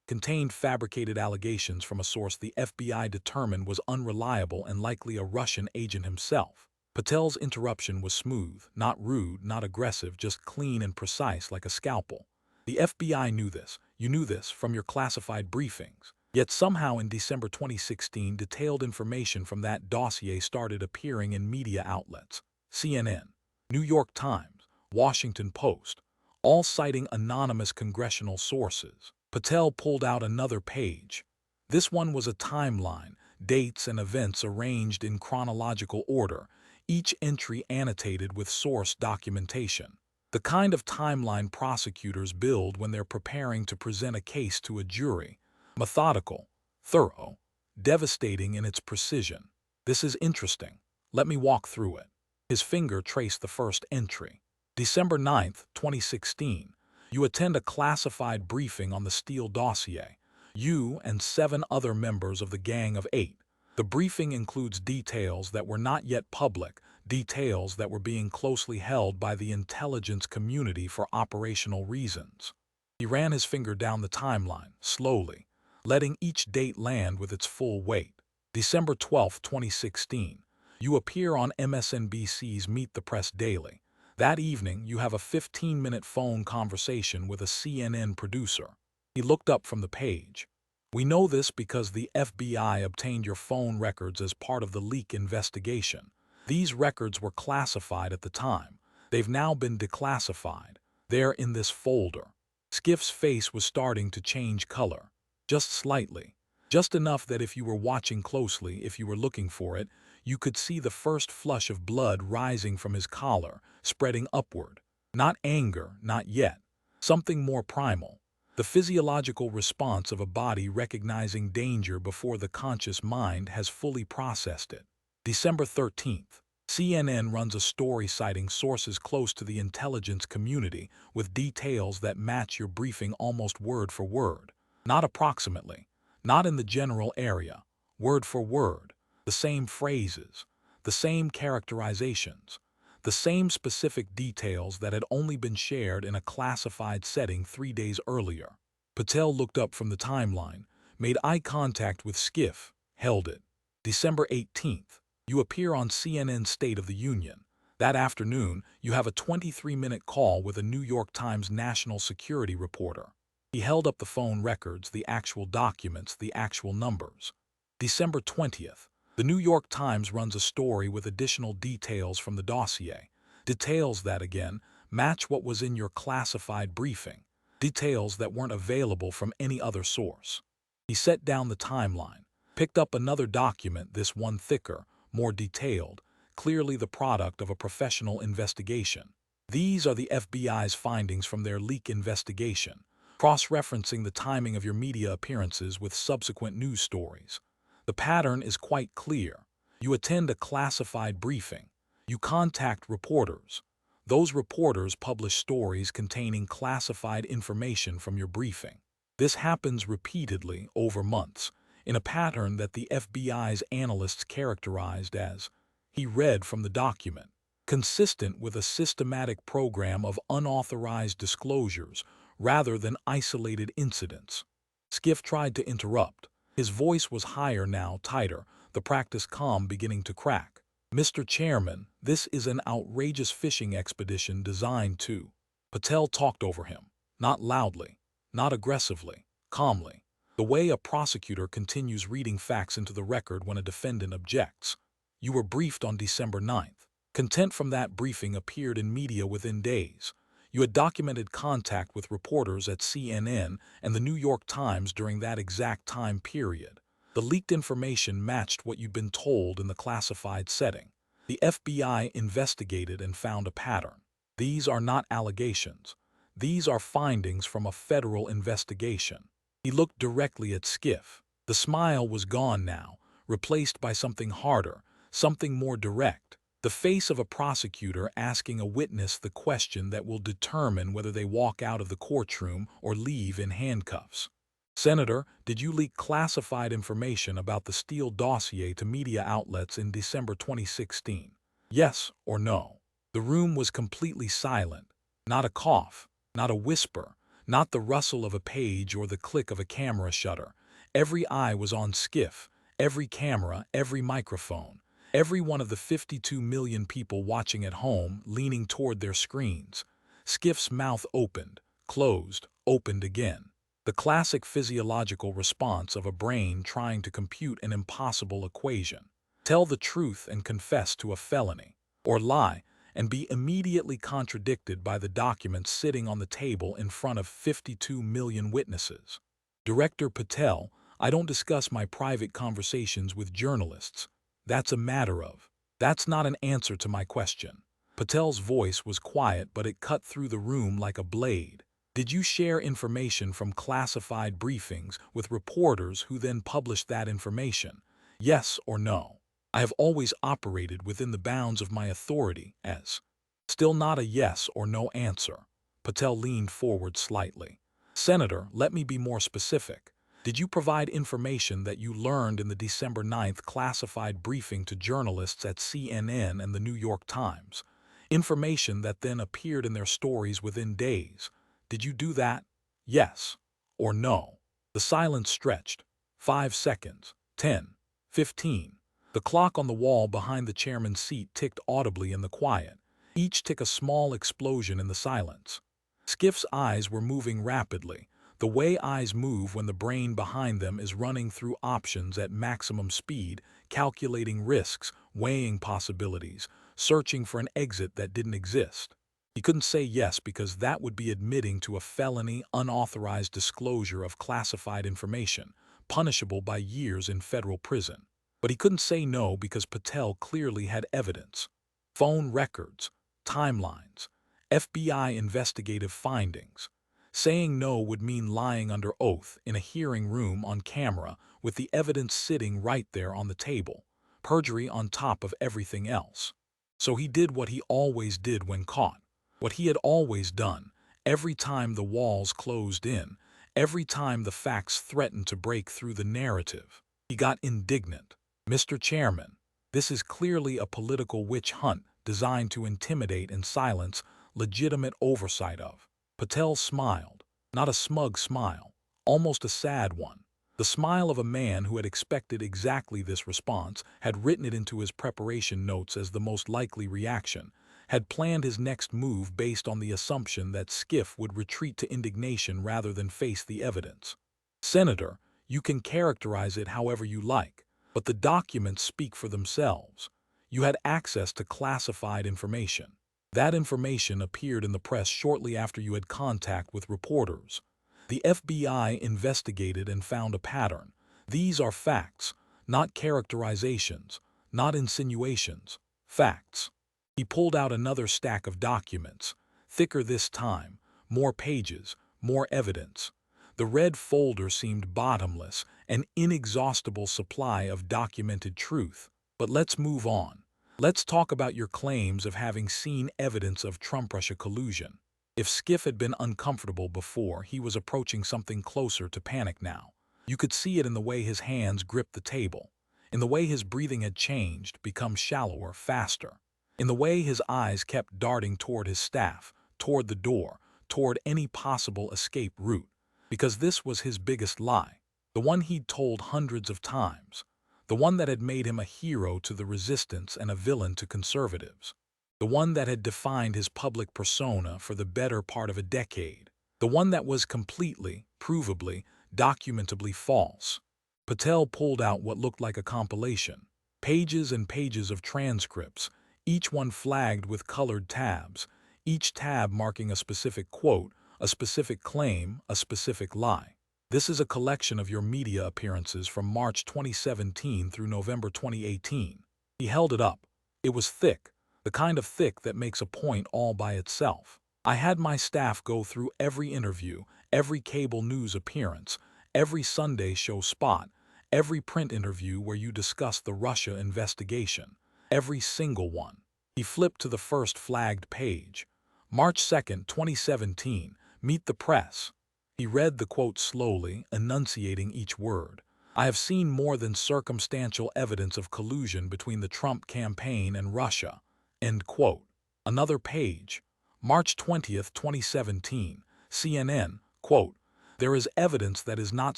contained fabricated allegations from a source the FBI determined was unreliable and likely a Russian agent himself. Patel's interruption was smooth, not rude, not aggressive, just clean and precise like a scalpel. The FBI knew this. You knew this from your classified briefings. Yet somehow in December 2016, detailed information from that dossier started appearing in media outlets. CNN, New York Times, Washington Post, all citing anonymous congressional sources. Patel pulled out another page. This one was a timeline, dates and events arranged in chronological order, each entry annotated with source documentation. The kind of timeline prosecutors build when they're preparing to present a case to a jury. Methodical, thorough, devastating in its precision. This is interesting. Let me walk through it. His finger traced the first entry. December 9, 2016. You attend a classified briefing on the Steele dossier. You and 7 other members of the Gang of 8. The briefing includes details that were not yet public, details that were being closely held by the intelligence community for operational reasons. He ran his finger down the timeline, slowly, letting each date land with its full weight. December 12, 2016. You appear on MSNBC's Meet the Press Daily. That evening, you have a 15-minute phone conversation with a CNN producer. He looked up from the page. We know this because the FBI obtained your phone records as part of the leak investigation. These records were classified at the time. They've now been declassified. They're in this folder. Schiff's face was starting to change color. Just slightly. Just enough that if you were watching closely, if you were looking for it, you could see the first flush of blood rising from his collar, spreading upward. Not anger, not yet. Something more primal. The physiological response of a body recognizing danger before the conscious mind has fully processed it. December 13th. CNN runs a story citing sources close to the intelligence community with details that match your briefing almost word for word. Not approximately. Not in the general area. Word for word. The same phrases. The same characterizations. The same specific details that had only been shared in a classified setting 3 days earlier. Patel looked up from the timeline, made eye contact with Schiff, held it. December 18th. You appear on CNN's State of the Union. That afternoon, you have a 23-minute call with a New York Times national security reporter. He held up the phone records, the actual documents, the actual numbers. December 20th. The New York Times runs a story with additional details from the dossier. Details that, again, match what was in your classified briefing. Details that weren't available from any other source. He set down the timeline, picked up another document, this one thicker, more detailed, clearly the product of a professional investigation. These are the FBI's findings from their leak investigation, cross-referencing the timing of your media appearances with subsequent news stories. The pattern is quite clear. You attend a classified briefing. You contact reporters. Those reporters publish stories containing classified information from your briefing. This happens repeatedly over months, in a pattern that the FBI's analysts characterized as, he read from the document, consistent with a systematic program of unauthorized disclosures rather than isolated incidents. Schiff tried to interrupt. His voice was higher now, tighter, the practiced calm beginning to crack. Mr. Chairman, this is an outrageous fishing expedition designed to... Patel talked over him, not loudly, not aggressively, calmly, the way a prosecutor continues reading facts into the record when a defendant objects. You were briefed on December 9th. Content from that briefing appeared in media within days. You had documented contact with reporters at CNN and the New York Times during that exact time period. The leaked information matched what you'd been told in the classified setting. The FBI investigated and found a pattern. These are not allegations. These are findings from a federal investigation. He looked directly at Schiff. The smile was gone now, replaced by something harder, something more direct. The face of a prosecutor asking a witness the question that will determine whether they walk out of the courtroom or leave in handcuffs. Senator, did you leak classified information about the Steele dossier to media outlets in December 2016? Yes or no? The room was completely silent. Not a cough, not a whisper, not the rustle of a page or the click of a camera shutter. Every eye was on Schiff, every camera, every microphone. Every one of the 52 million people watching at home leaning toward their screens. Schiff's mouth opened, closed, opened again. The classic physiological response of a brain trying to compute an impossible equation. Tell the truth and confess to a felony, or lie and be immediately contradicted by the documents sitting on the table in front of 52 million witnesses. Director Patel, I don't discuss my private conversations with journalists. That's a matter of. That's not an answer to my question. Patel's voice was quiet, but it cut through the room like a blade. Did you share information from classified briefings with reporters who then published that information? Yes or no? I have always operated within the bounds of my authority as. Still not a yes or no answer. Patel leaned forward slightly. Senator, let me be more specific. Did you provide information that you learned in the December 9th classified briefing to journalists at CNN and the New York Times? Information that then appeared in their stories within days. Did you do that? Yes or no? The silence stretched. 5 seconds. 10. 15. The clock on the wall behind the chairman's seat ticked audibly in the quiet, each tick a small explosion in the silence. Schiff's eyes were moving rapidly, the way eyes move when the brain behind them is running through options at maximum speed, calculating risks, weighing possibilities, searching for an exit that didn't exist. He couldn't say yes because that would be admitting to a felony, unauthorized disclosure of classified information, punishable by years in federal prison. But he couldn't say no because Patel clearly had evidence. Phone records, timelines, FBI investigative findings. Saying no would mean lying under oath in a hearing room on camera with the evidence sitting right there on the table, perjury on top of everything else. So he did what he always did when caught, what he had always done, every time the walls closed in, every time the facts threatened to break through the narrative. He got indignant. Mr. Chairman, this is clearly a political witch hunt designed to intimidate and silence legitimate oversight of. Patel smiled, not a smug smile, almost a sad one. The smile of a man who had expected exactly this response, had written it into his preparation notes as the most likely reaction, had planned his next move based on the assumption that Schiff would retreat to indignation rather than face the evidence. Senator, you can characterize it however you like, but the documents speak for themselves. You had access to classified information. That information appeared in the press shortly after you had contact with reporters. The FBI investigated and found a pattern. These are facts, not characterizations, not insinuations, facts. He pulled out another stack of documents, thicker this time, more pages, more evidence. The red folder seemed bottomless, an inexhaustible supply of documented truth. But let's move on. Let's talk about your claims of having seen evidence of Trump-Russia collusion. If Schiff had been uncomfortable before, he was approaching something closer to panic now. You could see it in the way his hands gripped the table, in the way his breathing had changed, become shallower, faster, in the way his eyes kept darting toward his staff, toward the door, toward any possible escape route. Because this was his biggest lie, the one he'd told hundreds of times, the one that had made him a hero to the resistance and a villain to conservatives, the one that had defined his public persona for the better part of a decade, the one that was completely, provably, documentably false. Patel pulled out what looked like a compilation, pages and pages of transcripts, each one flagged with colored tabs, each tab marking a specific quote, a specific claim, a specific lie. This is a collection of your media appearances from March 2017 through November 2018. He held it up. It was thick, the kind of thick that makes a point all by itself. I had my staff go through every interview, every cable news appearance, every Sunday show spot, every print interview where you discussed the Russia investigation, every single one. He flipped to the first flagged page. March 2nd, 2017. Meet the press. He read the quote slowly, enunciating each word. I have seen more than circumstantial evidence of collusion between the Trump campaign and Russia. End quote. Another page. March 20th, 2017. CNN, quote, there is evidence that is not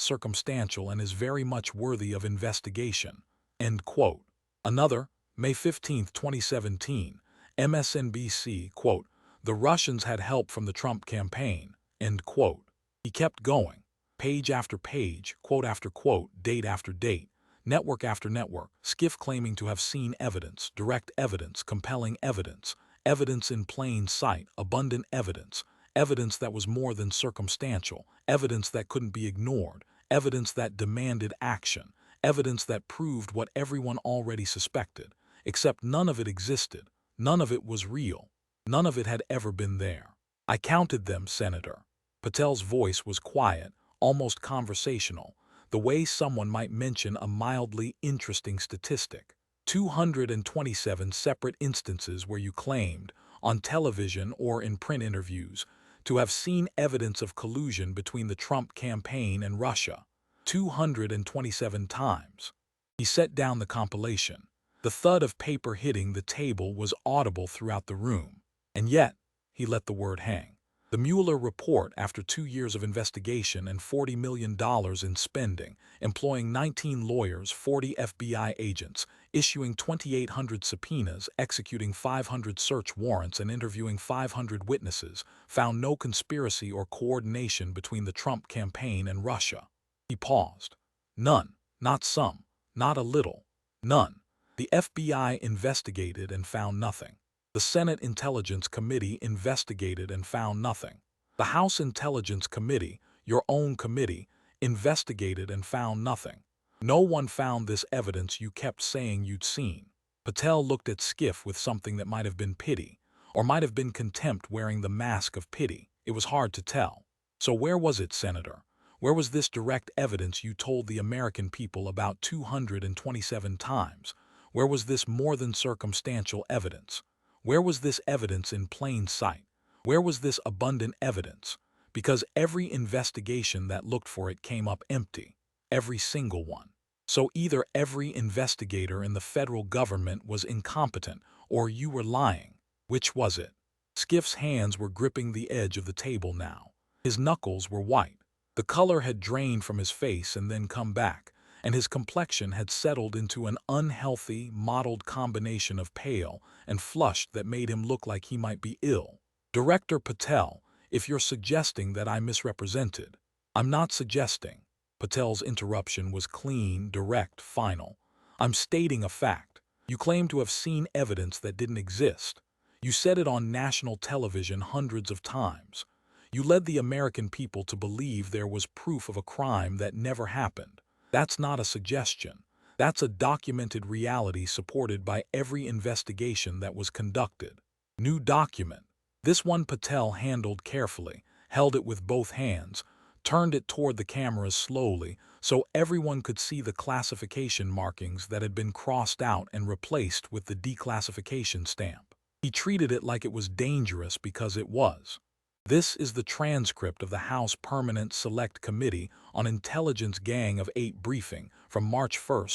circumstantial and is very much worthy of investigation. End quote. Another, May 15, 2017, MSNBC, quote, "The Russians had help from the Trump campaign," end quote. He kept going, page after page, quote after quote, date after date, network after network, Schiff claiming to have seen evidence, direct evidence, compelling evidence, evidence in plain sight, abundant evidence, evidence that was more than circumstantial, evidence that couldn't be ignored, evidence that demanded action, evidence that proved what everyone already suspected, except none of it existed, none of it was real, none of it had ever been there. I counted them, Senator. Patel's voice was quiet, almost conversational, the way someone might mention a mildly interesting statistic. 227 separate instances where you claimed, on television or in print interviews, to have seen evidence of collusion between the Trump campaign and Russia. 227 times. He set down the compilation. The thud of paper hitting the table was audible throughout the room. And yet, he let the word hang. The Mueller report, after 2 years of investigation and $40 million in spending, employing 19 lawyers, 40 FBI agents, issuing 2,800 subpoenas, executing 500 search warrants, and interviewing 500 witnesses, found no conspiracy or coordination between the Trump campaign and Russia. He paused. None, not some, not a little, none. The FBI investigated and found nothing. The Senate Intelligence Committee investigated and found nothing. The House Intelligence Committee, your own committee, investigated and found nothing. No one found this evidence you kept saying you'd seen. Patel looked at Schiff with something that might have been pity, or might have been contempt wearing the mask of pity. It was hard to tell. So where was it, Senator? Where was this direct evidence you told the American people about 227 times? Where was this more than circumstantial evidence? Where was this evidence in plain sight? Where was this abundant evidence? Because every investigation that looked for it came up empty. Every single one. So either every investigator in the federal government was incompetent, or you were lying. Which was it? Schiff's hands were gripping the edge of the table now. His knuckles were white. The color had drained from his face and then come back, and his complexion had settled into an unhealthy, mottled combination of pale and flushed that made him look like he might be ill. Director Patel, if you're suggesting that I misrepresented, I'm not suggesting. Patel's interruption was clean, direct, final. I'm stating a fact. You claim to have seen evidence that didn't exist. You said it on national television hundreds of times. You led the American people to believe there was proof of a crime that never happened. That's not a suggestion. That's a documented reality supported by every investigation that was conducted. New document. This one Patel handled carefully, held it with both hands, turned it toward the cameras slowly so everyone could see the classification markings that had been crossed out and replaced with the declassification stamp. He treated it like it was dangerous because it was. This is the transcript of the House Permanent Select Committee on Intelligence Gang of 8 briefing from March 1,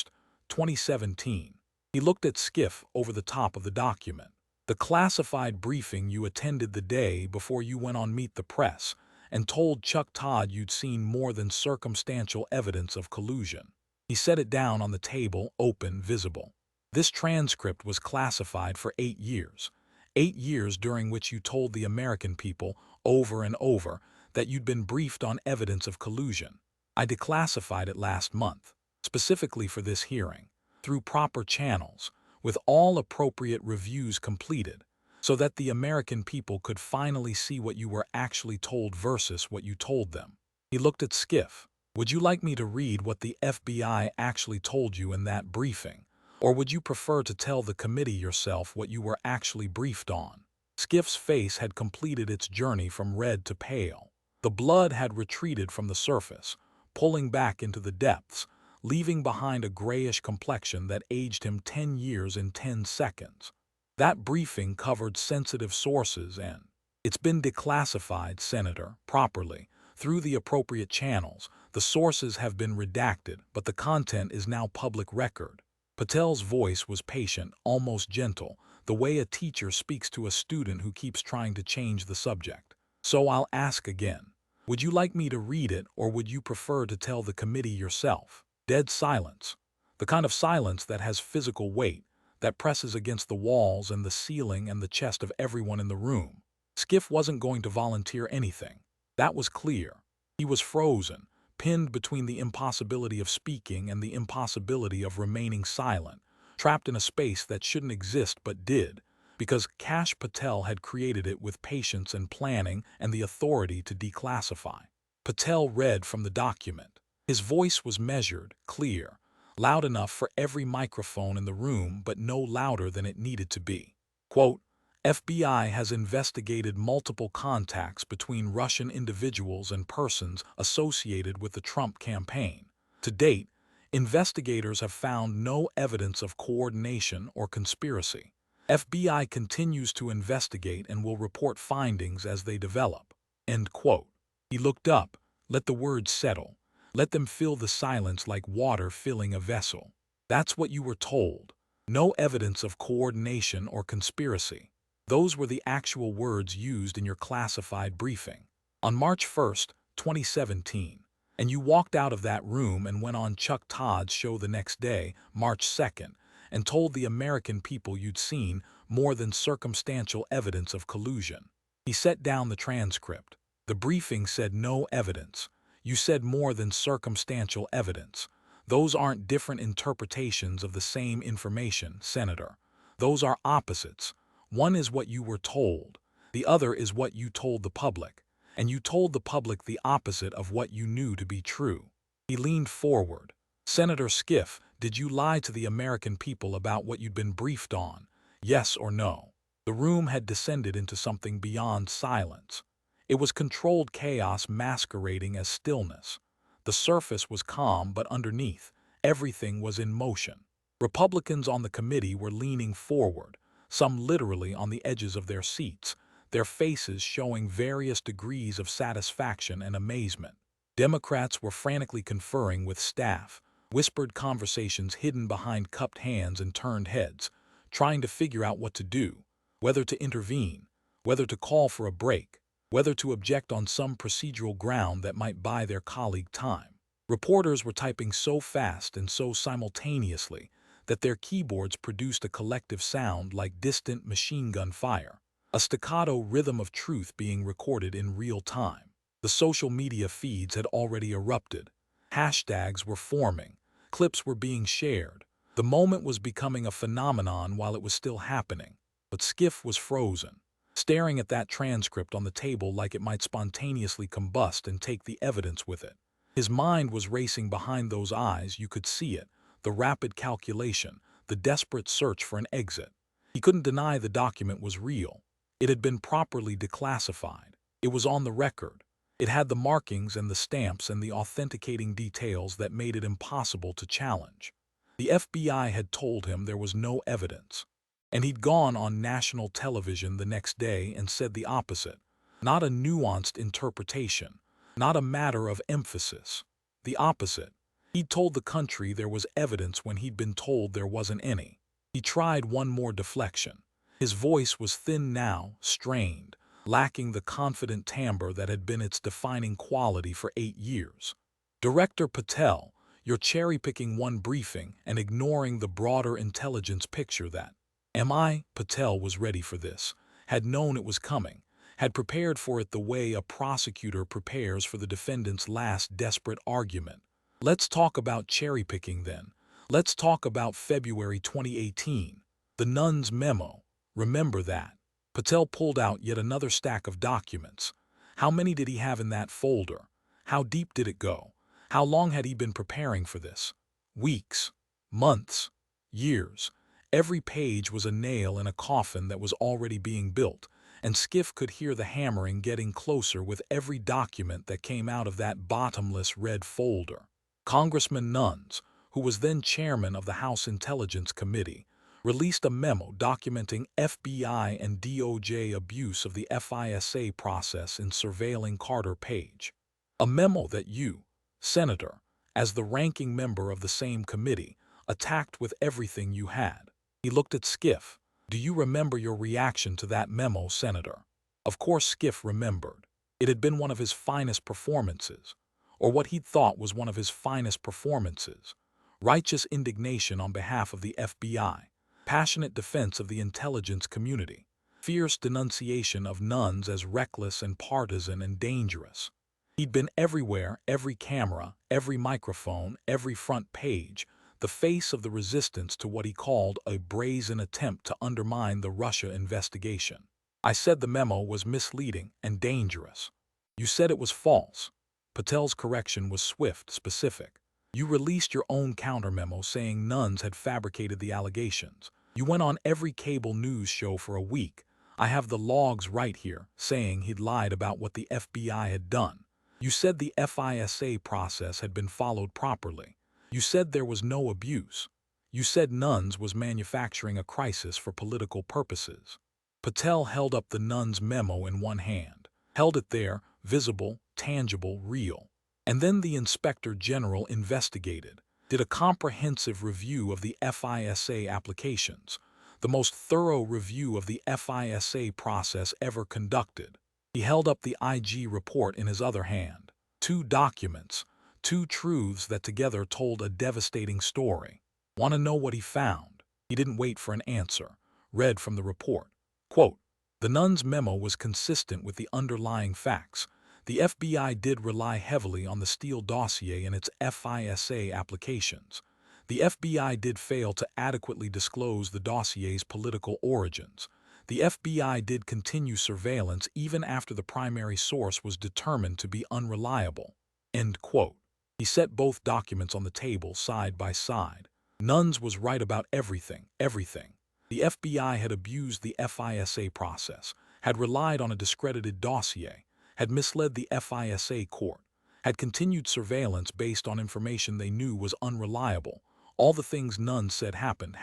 2017. He looked at Schiff over the top of the document. The classified briefing you attended the day before you went on Meet the Press and told Chuck Todd you'd seen more than circumstantial evidence of collusion. He set it down on the table, open, visible. This transcript was classified for 8 years. 8 years during which you told the American people over and over that you'd been briefed on evidence of collusion. I declassified it last month, specifically for this hearing, through proper channels, with all appropriate reviews completed, so that the American people could finally see what you were actually told versus what you told them. He looked at Schiff. Would you like me to read what the FBI actually told you in that briefing? Or would you prefer to tell the committee yourself what you were actually briefed on? Schiff's face had completed its journey from red to pale. The blood had retreated from the surface, pulling back into the depths, leaving behind a grayish complexion that aged him 10 years in 10 seconds. That briefing covered sensitive sources and it's been declassified, Senator, properly, through the appropriate channels. The sources have been redacted, but the content is now public record. Patel's voice was patient, almost gentle, the way a teacher speaks to a student who keeps trying to change the subject. So I'll ask again. Would you like me to read it, or would you prefer to tell the committee yourself? Dead silence. The kind of silence that has physical weight, that presses against the walls and the ceiling and the chest of everyone in the room. Schiff wasn't going to volunteer anything. That was clear. He was frozen, pinned between the impossibility of speaking and the impossibility of remaining silent, trapped in a space that shouldn't exist but did, because Kash Patel had created it with patience and planning and the authority to declassify. Patel read from the document. His voice was measured, clear, loud enough for every microphone in the room but no louder than it needed to be. Quote, FBI has investigated multiple contacts between Russian individuals and persons associated with the Trump campaign. To date, investigators have found no evidence of coordination or conspiracy. FBI continues to investigate and will report findings as they develop. End quote. He looked up. Let the words settle. Let them fill the silence like water filling a vessel. That's what you were told. No evidence of coordination or conspiracy. Those were the actual words used in your classified briefing. On March 1st, 2017, and you walked out of that room and went on Chuck Todd's show the next day, March 2nd, and told the American people you'd seen more than circumstantial evidence of collusion. He set down the transcript. The briefing said no evidence. You said more than circumstantial evidence. Those aren't different interpretations of the same information, Senator. Those are opposites. One is what you were told. The other is what you told the public. And you told the public the opposite of what you knew to be true. He leaned forward. Senator Schiff, did you lie to the American people about what you'd been briefed on? Yes or no? The room had descended into something beyond silence. It was controlled chaos masquerading as stillness. The surface was calm, but underneath, everything was in motion. Republicans on the committee were leaning forward, some literally on the edges of their seats, their faces showing various degrees of satisfaction and amazement. Democrats were frantically conferring with staff, whispered conversations hidden behind cupped hands and turned heads, trying to figure out what to do, whether to intervene, whether to call for a break, whether to object on some procedural ground that might buy their colleague time. Reporters were typing so fast and so simultaneously that their keyboards produced a collective sound like distant machine gun fire, a staccato rhythm of truth being recorded in real time. The social media feeds had already erupted. Hashtags were forming. Clips were being shared. The moment was becoming a phenomenon while it was still happening. But Schiff was frozen, staring at that transcript on the table like it might spontaneously combust and take the evidence with it. His mind was racing behind those eyes, you could see it, the rapid calculation, the desperate search for an exit. He couldn't deny the document was real. It had been properly declassified. It was on the record. It had the markings and the stamps and the authenticating details that made it impossible to challenge. The FBI had told him there was no evidence. And he'd gone on national television the next day and said the opposite. Not a nuanced interpretation, not a matter of emphasis. The opposite. He'd told the country there was evidence when he'd been told there wasn't any. He tried one more deflection. His voice was thin now, strained, lacking the confident timbre that had been its defining quality for 8 years. Director Patel, you're cherry-picking one briefing and ignoring the broader intelligence picture that M.I. Patel was ready for this, had known it was coming, had prepared for it the way a prosecutor prepares for the defendant's last desperate argument. Let's talk about cherry-picking then. Let's talk about February 2018. The Nunn's memo. Remember that. Patel pulled out yet another stack of documents. How many did he have in that folder? How deep did it go? How long had he been preparing for this? Weeks, months, years. Every page was a nail in a coffin that was already being built, and Schiff could hear the hammering getting closer with every document that came out of that bottomless red folder. Congressman Nuns, who was then chairman of the House Intelligence Committee, released a memo documenting FBI and DOJ abuse of the FISA process in surveilling Carter Page. A memo that you, Senator, as the ranking member of the same committee, attacked with everything you had. He looked at Schiff. Do you remember your reaction to that memo, Senator? Of course Schiff remembered. It had been one of his finest performances, or what he thought was one of his finest performances. Righteous indignation on behalf of the FBI. passionate defense of the intelligence community, fierce denunciation of nuns as reckless and partisan and dangerous. He'd been everywhere, every camera, every microphone, every front page, the face of the resistance to what he called a brazen attempt to undermine the Russia investigation. I said the memo was misleading and dangerous. You said it was false. Patel's correction was swift, specific. You released your own counter-memo saying nuns had fabricated the allegations. You went on every cable news show for a week. I have the logs right here, saying he'd lied about what the FBI had done. You said the FISA process had been followed properly. You said there was no abuse. You said nuns was manufacturing a crisis for political purposes. Patel held up the nuns' memo in one hand, held it there, visible, tangible, real. And then the Inspector General investigated, did a comprehensive review of the FISA applications, the most thorough review of the FISA process ever conducted. He held up the IG report in his other hand. Two documents, two truths that together told a devastating story. Want to know what he found? He didn't wait for an answer. Read from the report. Quote, the nuns' memo was consistent with the underlying facts. The FBI did rely heavily on the Steele dossier in its FISA applications. The FBI did fail to adequately disclose the dossier's political origins. The FBI did continue surveillance even after the primary source was determined to be unreliable. End quote. He set both documents on the table side by side. Nuns was right about everything, everything. The FBI had abused the FISA process, had relied on a discredited dossier, had misled the FISA court, had continued surveillance based on information they knew was unreliable. All the things nuns said happened.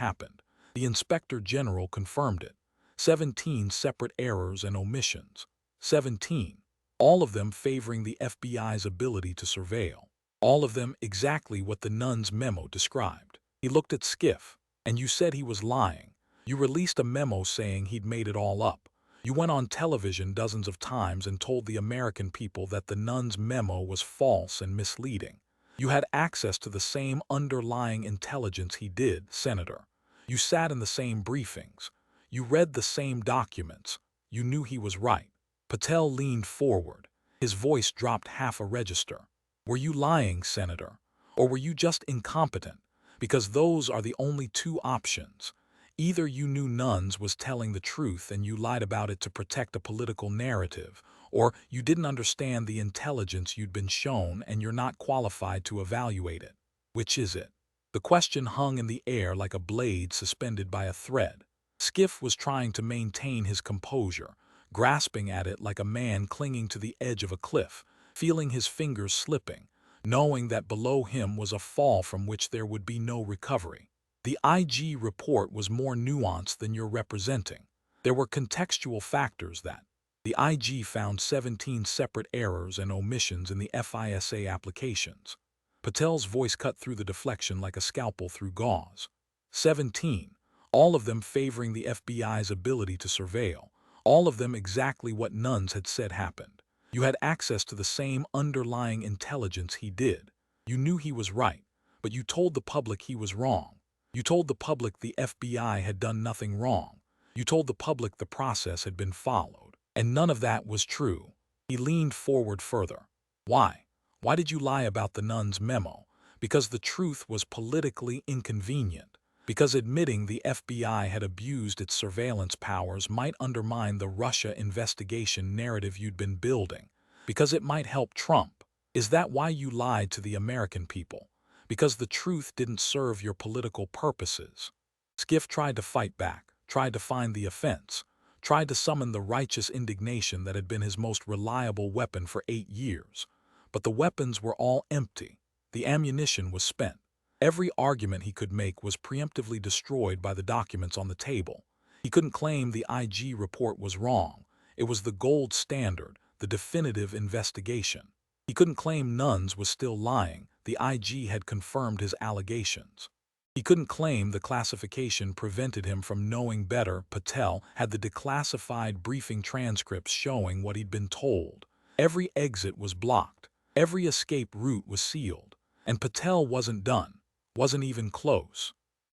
The Inspector General confirmed it. 17 separate errors and omissions. 17. All of them favoring the FBI's ability to surveil. All of them exactly what the nuns' memo described. He looked at Schiff, and you said he was lying. You released a memo saying he'd made it all up. You went on television dozens of times and told the American people that the nuns' memo was false and misleading. You had access to the same underlying intelligence he did, Senator. You sat in the same briefings. You read the same documents. You knew he was right. Patel leaned forward. His voice dropped half a register. Were you lying, Senator? Or were you just incompetent? Because those are the only two options. Either you knew nuns was telling the truth and you lied about it to protect a political narrative, or you didn't understand the intelligence you'd been shown and you're not qualified to evaluate it. Which is it? The question hung in the air like a blade suspended by a thread. Schiff was trying to maintain his composure, grasping at it like a man clinging to the edge of a cliff, feeling his fingers slipping, knowing that below him was a fall from which there would be no recovery. The IG report was more nuanced than you're representing. There were contextual factors that the IG found 17 separate errors and omissions in the FISA applications. Patel's voice cut through the deflection like a scalpel through gauze. 17. All of them favoring the FBI's ability to surveil. All of them exactly what nuns had said happened. You had access to the same underlying intelligence he did. You knew he was right, but you told the public he was wrong. You told the public the FBI had done nothing wrong. You told the public the process had been followed. And none of that was true. He leaned forward further. Why? Why did you lie about the nuns' memo? Because the truth was politically inconvenient. Because admitting the FBI had abused its surveillance powers might undermine the Russia investigation narrative you'd been building. Because it might help Trump. Is that why you lied to the American people? Because the truth didn't serve your political purposes? Schiff tried to fight back, tried to find the offense, tried to summon the righteous indignation that had been his most reliable weapon for 8 years. But the weapons were all empty. The ammunition was spent. Every argument he could make was preemptively destroyed by the documents on the table. He couldn't claim the IG report was wrong. It was the gold standard, the definitive investigation. He couldn't claim nuns was still lying. The IG had confirmed his allegations. He couldn't claim the classification prevented him from knowing better. Patel had the declassified briefing transcripts showing what he'd been told. Every exit was blocked. Every escape route was sealed. And Patel wasn't done. Wasn't even close.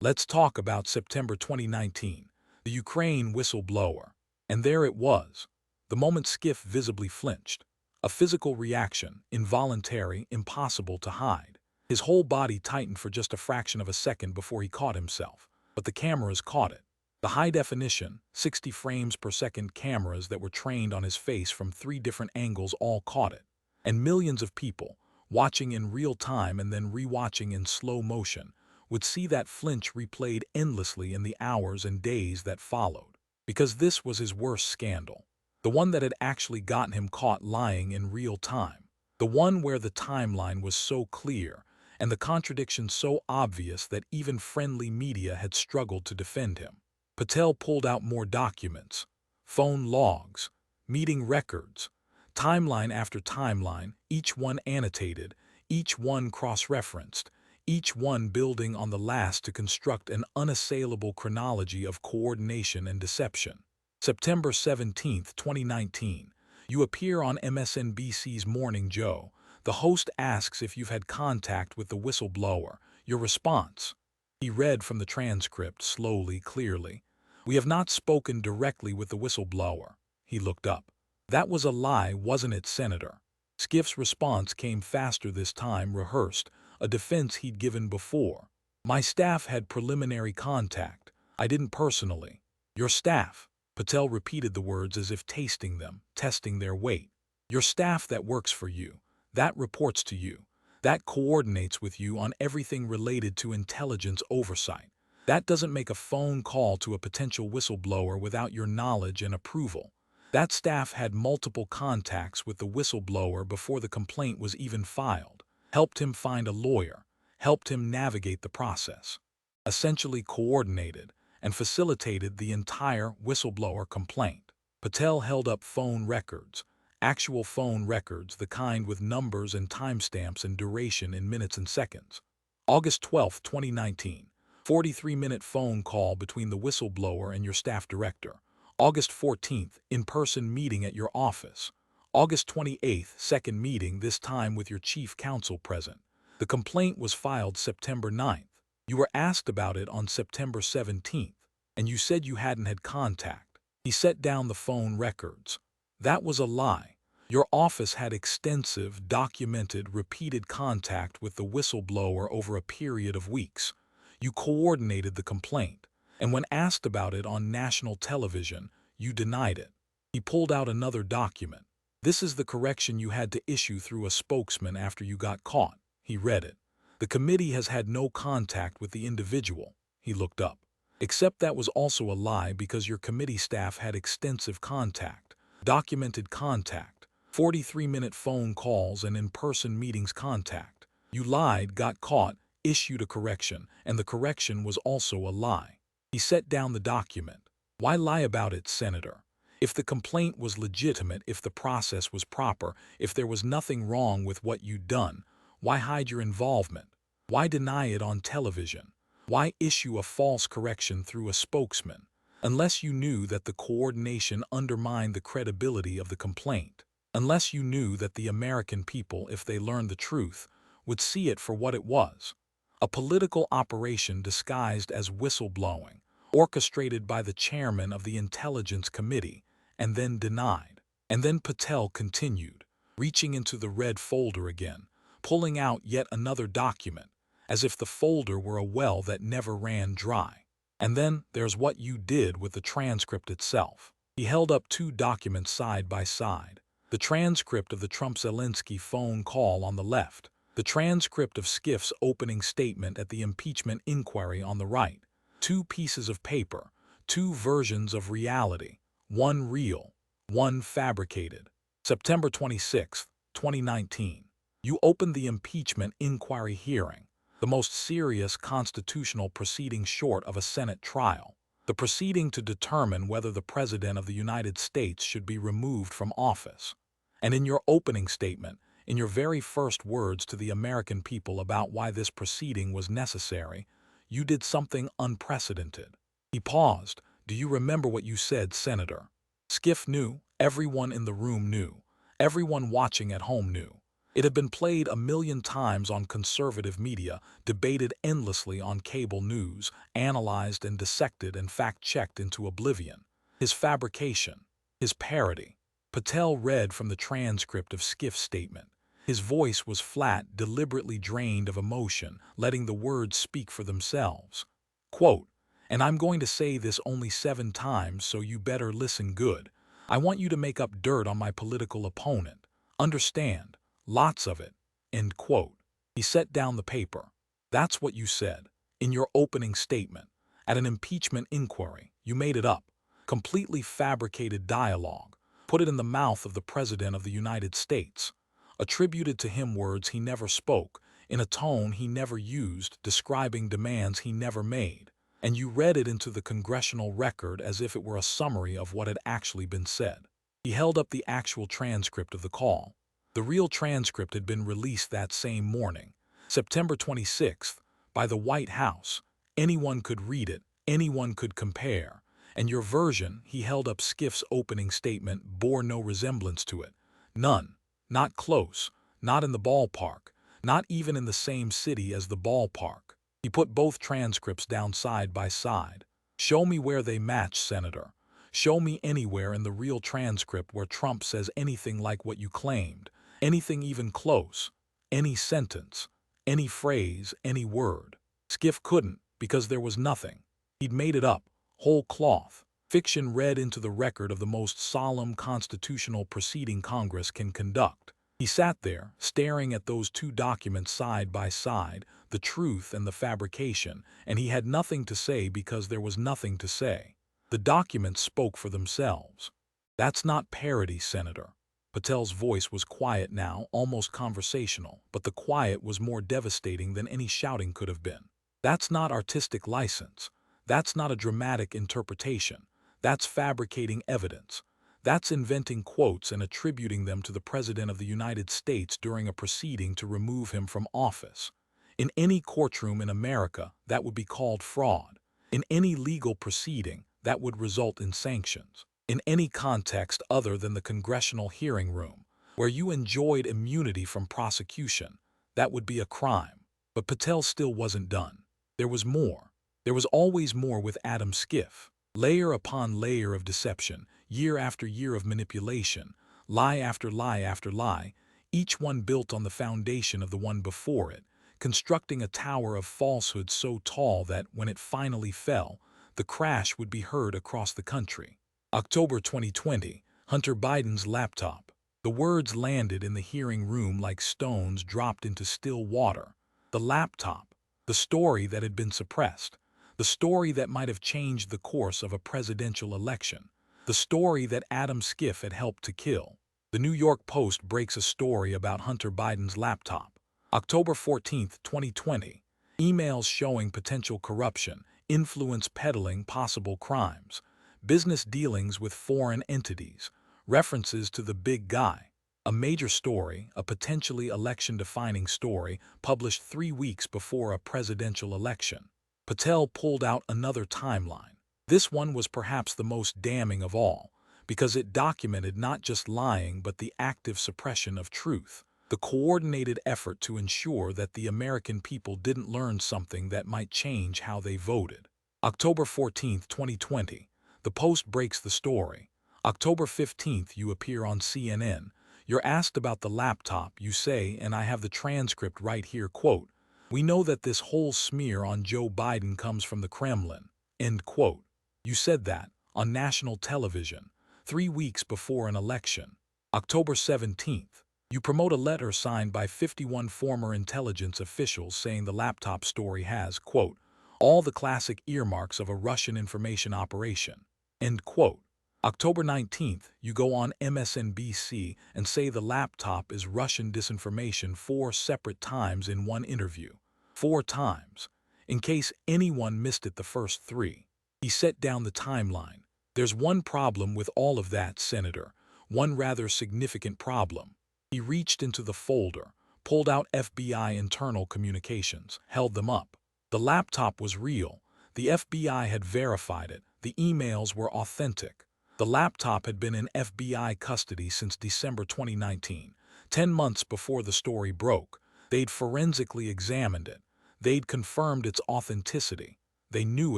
Let's talk about September 2019, the Ukraine whistleblower. And there it was. The moment Schiff visibly flinched. A physical reaction, involuntary, impossible to hide. His whole body tightened for just a fraction of a second before he caught himself. But the cameras caught it. The high-definition, 60 frames per second cameras that were trained on his face from 3 different angles all caught it. And millions of people, watching in real time and then rewatching in slow motion, would see that flinch replayed endlessly in the hours and days that followed. Because this was his worst scandal. The one that had actually gotten him caught lying in real time. The one where the timeline was so clear and the contradiction so obvious that even friendly media had struggled to defend him. Patel pulled out more documents, phone logs, meeting records, timeline after timeline, each one annotated, each one cross-referenced, each one building on the last to construct an unassailable chronology of coordination and deception. September 17, 2019, you appear on MSNBC's Morning Joe. The host asks if you've had contact with the whistleblower. Your response? He read from the transcript slowly, clearly. We have not spoken directly with the whistleblower. He looked up. That was a lie, wasn't it, Senator? Schiff's response came faster this time, rehearsed, a defense he'd given before. My staff had preliminary contact. I didn't personally. Your staff. Patel repeated the words as if tasting them, testing their weight. Your staff that works for you, that reports to you, that coordinates with you on everything related to intelligence oversight. That doesn't make a phone call to a potential whistleblower without your knowledge and approval. That staff had multiple contacts with the whistleblower before the complaint was even filed, helped him find a lawyer, helped him navigate the process, essentially coordinated and facilitated the entire whistleblower complaint. Patel held up phone records, actual phone records, the kind with numbers and timestamps and duration in minutes and seconds. August 12, 2019, 43-minute phone call between the whistleblower and your staff director. August 14th, in-person meeting at your office. August 28th, second meeting, this time with your chief counsel present. The complaint was filed September 9th. You were asked about it on September 17th, and you said you hadn't had contact. He set down the phone records. That was a lie. Your office had extensive, documented, repeated contact with the whistleblower over a period of weeks. You coordinated the complaint, and when asked about it on national television, you denied it. He pulled out another document. This is the correction you had to issue through a spokesman after you got caught. He read it. The committee has had no contact with the individual. He looked up. Except that was also a lie because your committee staff had extensive contact, documented contact, 43-minute phone calls and in-person meetings contact. You lied, got caught, issued a correction, and the correction was also a lie. He set down the document. Why lie about it, Senator? If the complaint was legitimate, if the process was proper, if there was nothing wrong with what you'd done, why hide your involvement? Why deny it on television? Why issue a false correction through a spokesman? Unless you knew that the coordination undermined the credibility of the complaint. Unless you knew that the American people, if they learned the truth, would see it for what it was. A political operation disguised as whistleblowing, orchestrated by the chairman of the Intelligence Committee, and then denied. And then Patel continued, reaching into the red folder again, pulling out yet another document, as if the folder were a well that never ran dry. And then there's what you did with the transcript itself. He held up 2 documents side by side. The transcript of the Trump-Zelensky phone call on the left, the transcript of Schiff's opening statement at the impeachment inquiry on the right. 2 pieces of paper, 2 versions of reality, one real, one fabricated. September 26, 2019. You opened the impeachment inquiry hearing, the most serious constitutional proceeding short of a Senate trial, the proceeding to determine whether the President of the United States should be removed from office. And in your opening statement, in your very first words to the American people about why this proceeding was necessary, you did something unprecedented. He paused. Do you remember what you said, Senator? Schiff knew. Everyone in the room knew. Everyone watching at home knew. It had been played a million times on conservative media, debated endlessly on cable news, analyzed and dissected and fact-checked into oblivion. His fabrication, his parody. Patel read from the transcript of Schiff's statement. His voice was flat, deliberately drained of emotion, letting the words speak for themselves. Quote, "And I'm going to say this only 7 times, so you better listen good. I want you to make up dirt on my political opponent. Understand? Lots of it." End quote. He set down the paper. "That's what you said. In your opening statement. At an impeachment inquiry. You made it up. Completely fabricated dialogue. Put it in the mouth of the President of the United States. Attributed to him words he never spoke, in a tone he never used, describing demands he never made. And you read it into the congressional record as if it were a summary of what had actually been said." He held up the actual transcript of the call. The real transcript had been released that same morning, September 26th, by the White House. Anyone could read it, anyone could compare. And your version, he held up Schiff's opening statement, bore no resemblance to it. None. Not close. Not in the ballpark. Not even in the same city as the ballpark. He put both transcripts down side by side. "Show me where they match, Senator. Show me anywhere in the real transcript where Trump says anything like what you claimed. Anything even close. Any sentence. Any phrase, any word." Schiff couldn't, because there was nothing. He'd made it up. Whole cloth. Fiction read into the record of the most solemn constitutional proceeding Congress can conduct. He sat there, staring at those 2 documents side by side, the truth and the fabrication, and he had nothing to say because there was nothing to say. The documents spoke for themselves. "That's not parody, Senator." Patel's voice was quiet now, almost conversational, but the quiet was more devastating than any shouting could have been. "That's not artistic license. That's not a dramatic interpretation. That's fabricating evidence. That's inventing quotes and attributing them to the President of the United States during a proceeding to remove him from office. In any courtroom in America, that would be called fraud. In any legal proceeding, that would result in sanctions. In any context other than the congressional hearing room, where you enjoyed immunity from prosecution, that would be a crime." But Patel still wasn't done. There was more. There was always more with Adam Schiff. Layer upon layer of deception, year after year of manipulation, lie after lie after lie, each one built on the foundation of the one before it, constructing a tower of falsehood so tall that, when it finally fell, the crash would be heard across the country. October 2020, Hunter Biden's laptop. The words landed in the hearing room like stones dropped into still water. The laptop. The story that had been suppressed. The story that might have changed the course of a presidential election. The story that Adam Schiff had helped to kill. The New York Post breaks a story about Hunter Biden's laptop. October 14, 2020. Emails showing potential corruption, influence peddling possible crimes. Business dealings with foreign entities, references to the big guy. A major story, a potentially election-defining story, published 3 weeks before a presidential election. Patel pulled out another timeline. This one was perhaps the most damning of all, because it documented not just lying but the active suppression of truth, the coordinated effort to ensure that the American people didn't learn something that might change how they voted. October 14, 2020. The Post breaks the story. October 15th, you appear on CNN. You're asked about the laptop, you say, and I have the transcript right here, quote, "We know that this whole smear on Joe Biden comes from the Kremlin," end quote. You said that, on national television, 3 weeks before an election. October 17th, you promote a letter signed by 51 former intelligence officials saying the laptop story has, quote, "all the classic earmarks of a Russian information operation," end quote. October 19th, you go on MSNBC and say the laptop is Russian disinformation 4 separate times in one interview. 4 times. In case anyone missed it the first 3. He set down the timeline. There's one problem with all of that, Senator. One rather significant problem. He reached into the folder, pulled out FBI internal communications, held them up. The laptop was real. The FBI had verified it. The emails were authentic. The laptop had been in FBI custody since December 2019, 10 months before the story broke, they'd forensically examined it. They'd confirmed its authenticity. They knew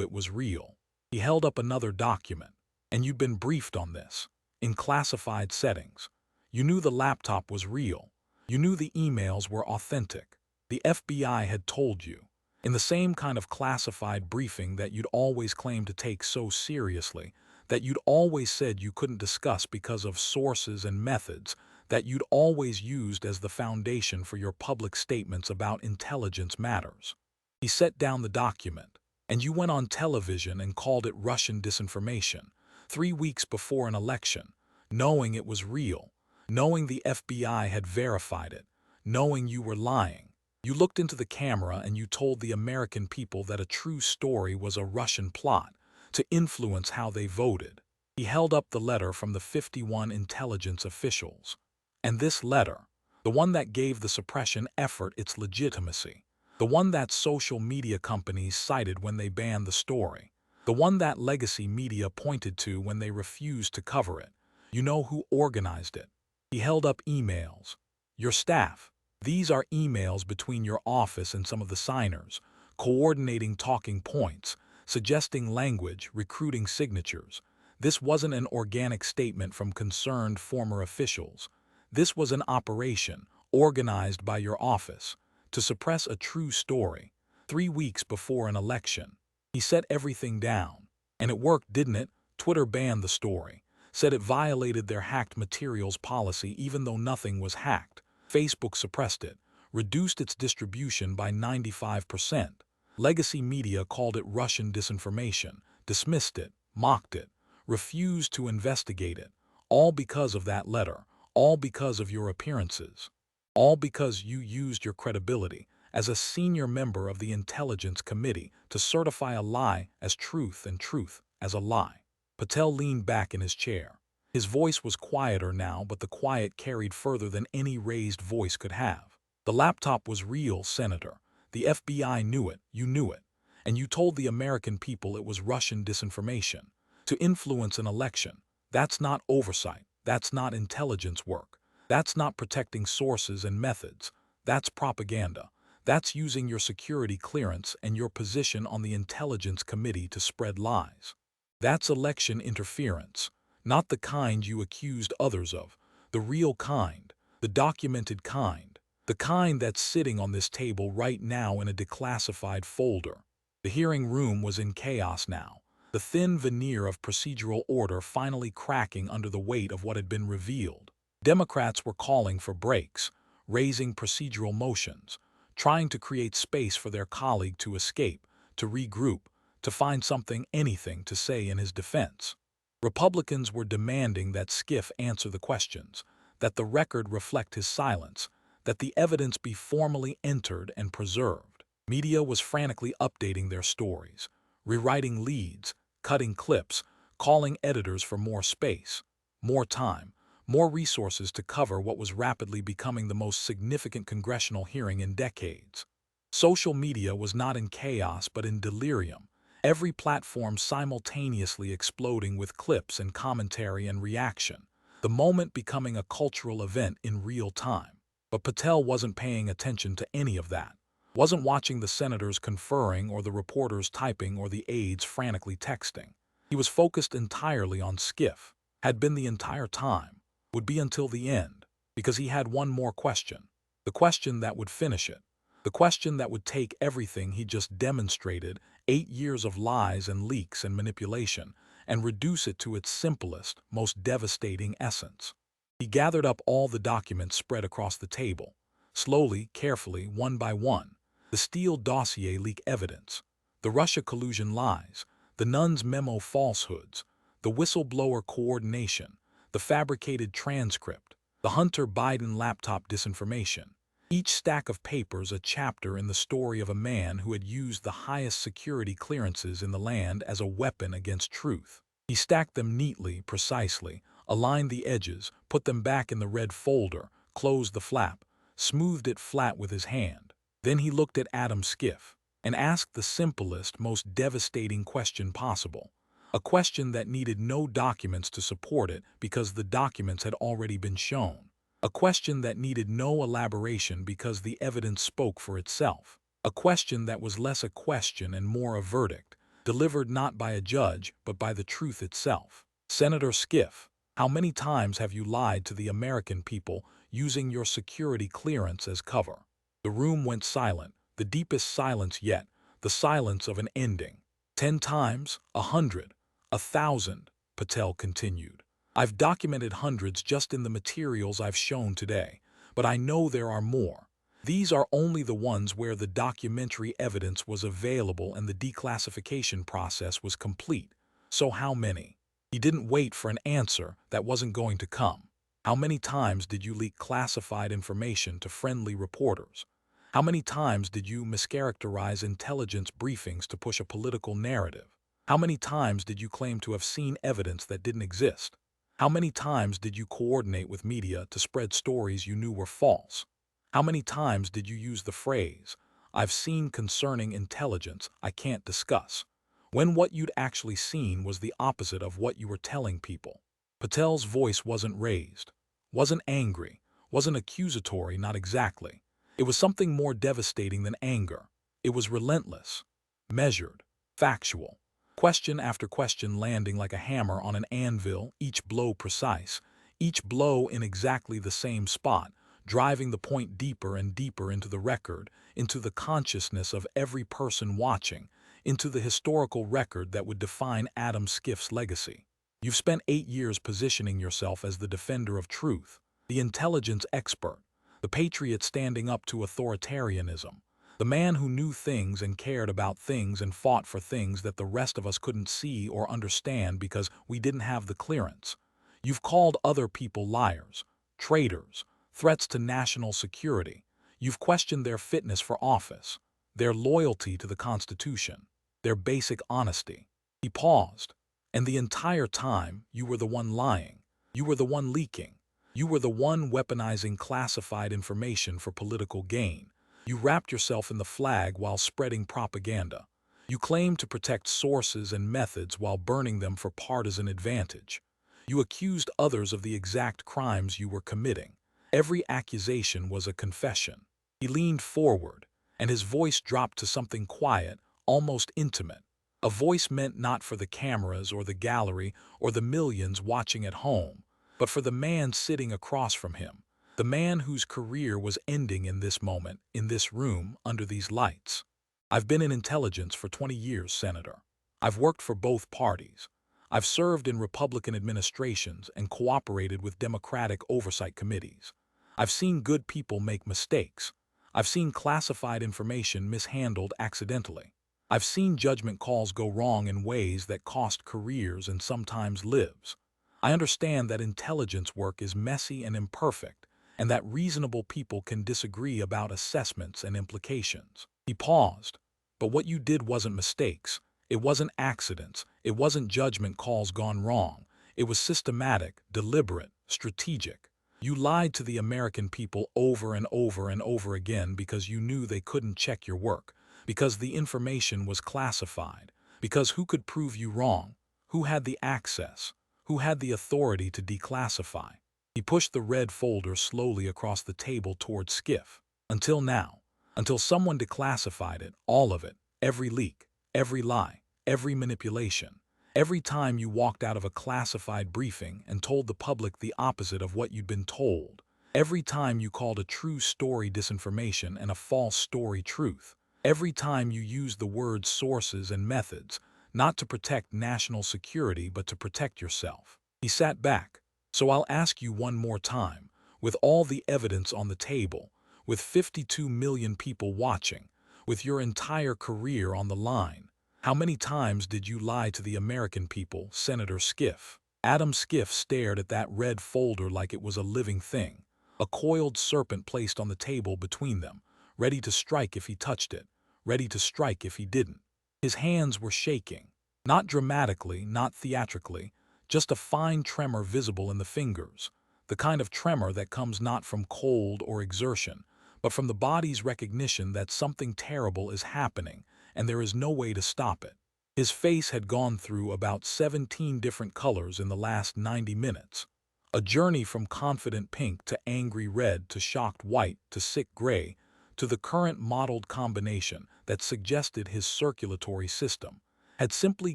it was real. He held up another document. And you'd been briefed on this. In classified settings. You knew the laptop was real. You knew the emails were authentic. The FBI had told you. In the same kind of classified briefing that you'd always claimed to take so seriously, that you'd always said you couldn't discuss because of sources and methods, that you'd always used as the foundation for your public statements about intelligence matters. He set down the document, and you went on television and called it Russian disinformation, 3 weeks before an election, knowing it was real, knowing the FBI had verified it, knowing you were lying. You looked into the camera and you told the American people that a true story was a Russian plot to influence how they voted. He held up the letter from the 51 intelligence officials. And this letter, the one that gave the suppression effort its legitimacy, the one that social media companies cited when they banned the story, the one that legacy media pointed to when they refused to cover it. You know who organized it. He held up emails. Your staff. These are emails between your office and some of the signers, coordinating talking points, suggesting language, recruiting signatures. This wasn't an organic statement from concerned former officials. This was an operation organized by your office to suppress a true story 3 weeks before an election. He set everything down. And it worked, didn't it? Twitter banned the story, said it violated their hacked materials policy even though nothing was hacked. Facebook suppressed it, reduced its distribution by 95%. Legacy media called it Russian disinformation, dismissed it, mocked it, refused to investigate it, all because of that letter, all because of your appearances, all because you used your credibility as a senior member of the Intelligence Committee to certify a lie as truth and truth as a lie. Patel leaned back in his chair. His voice was quieter now, but the quiet carried further than any raised voice could have. The laptop was real, Senator. The FBI knew it, you knew it, and you told the American people it was Russian disinformation. To influence an election, that's not oversight, that's not intelligence work, that's not protecting sources and methods, that's propaganda. That's using your security clearance and your position on the Intelligence Committee to spread lies. That's election interference. Not the kind you accused others of, the real kind, the documented kind, the kind that's sitting on this table right now in a declassified folder. The hearing room was in chaos now, the thin veneer of procedural order finally cracking under the weight of what had been revealed. Democrats were calling for breaks, raising procedural motions, trying to create space for their colleague to escape, to regroup, to find something, anything to say in his defense. Republicans were demanding that Schiff answer the questions, that the record reflect his silence, that the evidence be formally entered and preserved. Media was frantically updating their stories, rewriting leads, cutting clips, calling editors for more space, more time, more resources to cover what was rapidly becoming the most significant congressional hearing in decades. Social media was not in chaos but in delirium, every platform simultaneously exploding with clips and commentary and reaction, the moment becoming a cultural event in real time. But Patel wasn't paying attention to any of that, wasn't watching the senators conferring or the reporters typing or the aides frantically texting. He was focused entirely on Schiff, had been the entire time, would be until the end, because he had one more question, the question that would finish it, the question that would take everything he just demonstrated, 8 years of lies and leaks and manipulation, and reduce it to its simplest, most devastating essence. He gathered up all the documents spread across the table, slowly, carefully, one by one, the Steele dossier leak evidence, the Russia collusion lies, the Nunn's memo falsehoods, the whistleblower coordination, the fabricated transcript, the Hunter Biden laptop disinformation. Each stack of papers a chapter in the story of a man who had used the highest security clearances in the land as a weapon against truth. He stacked them neatly, precisely, aligned the edges, put them back in the red folder, closed the flap, smoothed it flat with his hand. Then he looked at Adam Schiff and asked the simplest, most devastating question possible. A question that needed no documents to support it because the documents had already been shown. A question that needed no elaboration because the evidence spoke for itself. A question that was less a question and more a verdict, delivered not by a judge but by the truth itself. Senator Schiff, how many times have you lied to the American people using your security clearance as cover? The room went silent, the deepest silence yet, the silence of an ending. 10 times, 100, 1,000, Patel continued. I've documented hundreds just in the materials I've shown today, but I know there are more. These are only the ones where the documentary evidence was available and the declassification process was complete. So how many? He didn't wait for an answer that wasn't going to come. How many times did you leak classified information to friendly reporters? How many times did you mischaracterize intelligence briefings to push a political narrative? How many times did you claim to have seen evidence that didn't exist? How many times did you coordinate with media to spread stories you knew were false? How many times did you use the phrase, "I've seen concerning intelligence I can't discuss," when what you'd actually seen was the opposite of what you were telling people? Patel's voice wasn't raised, wasn't angry, wasn't accusatory, not exactly. It was something more devastating than anger. It was relentless, measured, factual. Question after question landing like a hammer on an anvil, each blow precise, each blow in exactly the same spot, driving the point deeper and deeper into the record, into the consciousness of every person watching, into the historical record that would define Adam Schiff's legacy. You've spent 8 years positioning yourself as the defender of truth, the intelligence expert, the patriot standing up to authoritarianism, the man who knew things and cared about things and fought for things that the rest of us couldn't see or understand because we didn't have the clearance. You've called other people liars, traitors, threats to national security. You've questioned their fitness for office, their loyalty to the Constitution, their basic honesty. He paused, and the entire time you were the one lying. You were the one leaking. You were the one weaponizing classified information for political gain. You wrapped yourself in the flag while spreading propaganda. You claimed to protect sources and methods while burning them for partisan advantage. You accused others of the exact crimes you were committing. Every accusation was a confession. He leaned forward, and his voice dropped to something quiet, almost intimate. A voice meant not for the cameras or the gallery or the millions watching at home, but for the man sitting across from him. The man whose career was ending in this moment, in this room, under these lights. I've been in intelligence for 20 years, Senator. I've worked for both parties. I've served in Republican administrations and cooperated with Democratic oversight committees. I've seen good people make mistakes. I've seen classified information mishandled accidentally. I've seen judgment calls go wrong in ways that cost careers and sometimes lives. I understand that intelligence work is messy and imperfect, and that reasonable people can disagree about assessments and implications. He paused. But what you did wasn't mistakes. It wasn't accidents. It wasn't judgment calls gone wrong. It was systematic, deliberate, strategic. You lied to the American people over and over and over again because you knew they couldn't check your work, because the information was classified, because who could prove you wrong? Who had the access? Who had the authority to declassify? He pushed the red folder slowly across the table toward Schiff. Until now. Until someone declassified it, all of it, every leak, every lie, every manipulation. Every time you walked out of a classified briefing and told the public the opposite of what you'd been told. Every time you called a true story disinformation and a false story truth. Every time you used the words sources and methods, not to protect national security but to protect yourself. He sat back. So I'll ask you one more time, with all the evidence on the table, with 52 million people watching, with your entire career on the line, how many times did you lie to the American people, Senator Schiff? Adam Schiff stared at that red folder like it was a living thing, a coiled serpent placed on the table between them, ready to strike if he touched it, ready to strike if he didn't. His hands were shaking, not dramatically, not theatrically, just a fine tremor visible in the fingers, the kind of tremor that comes not from cold or exertion, but from the body's recognition that something terrible is happening and there is no way to stop it. His face had gone through about 17 different colors in the last 90 minutes. A journey from confident pink to angry red to shocked white to sick gray to the current mottled combination that suggested his circulatory system had simply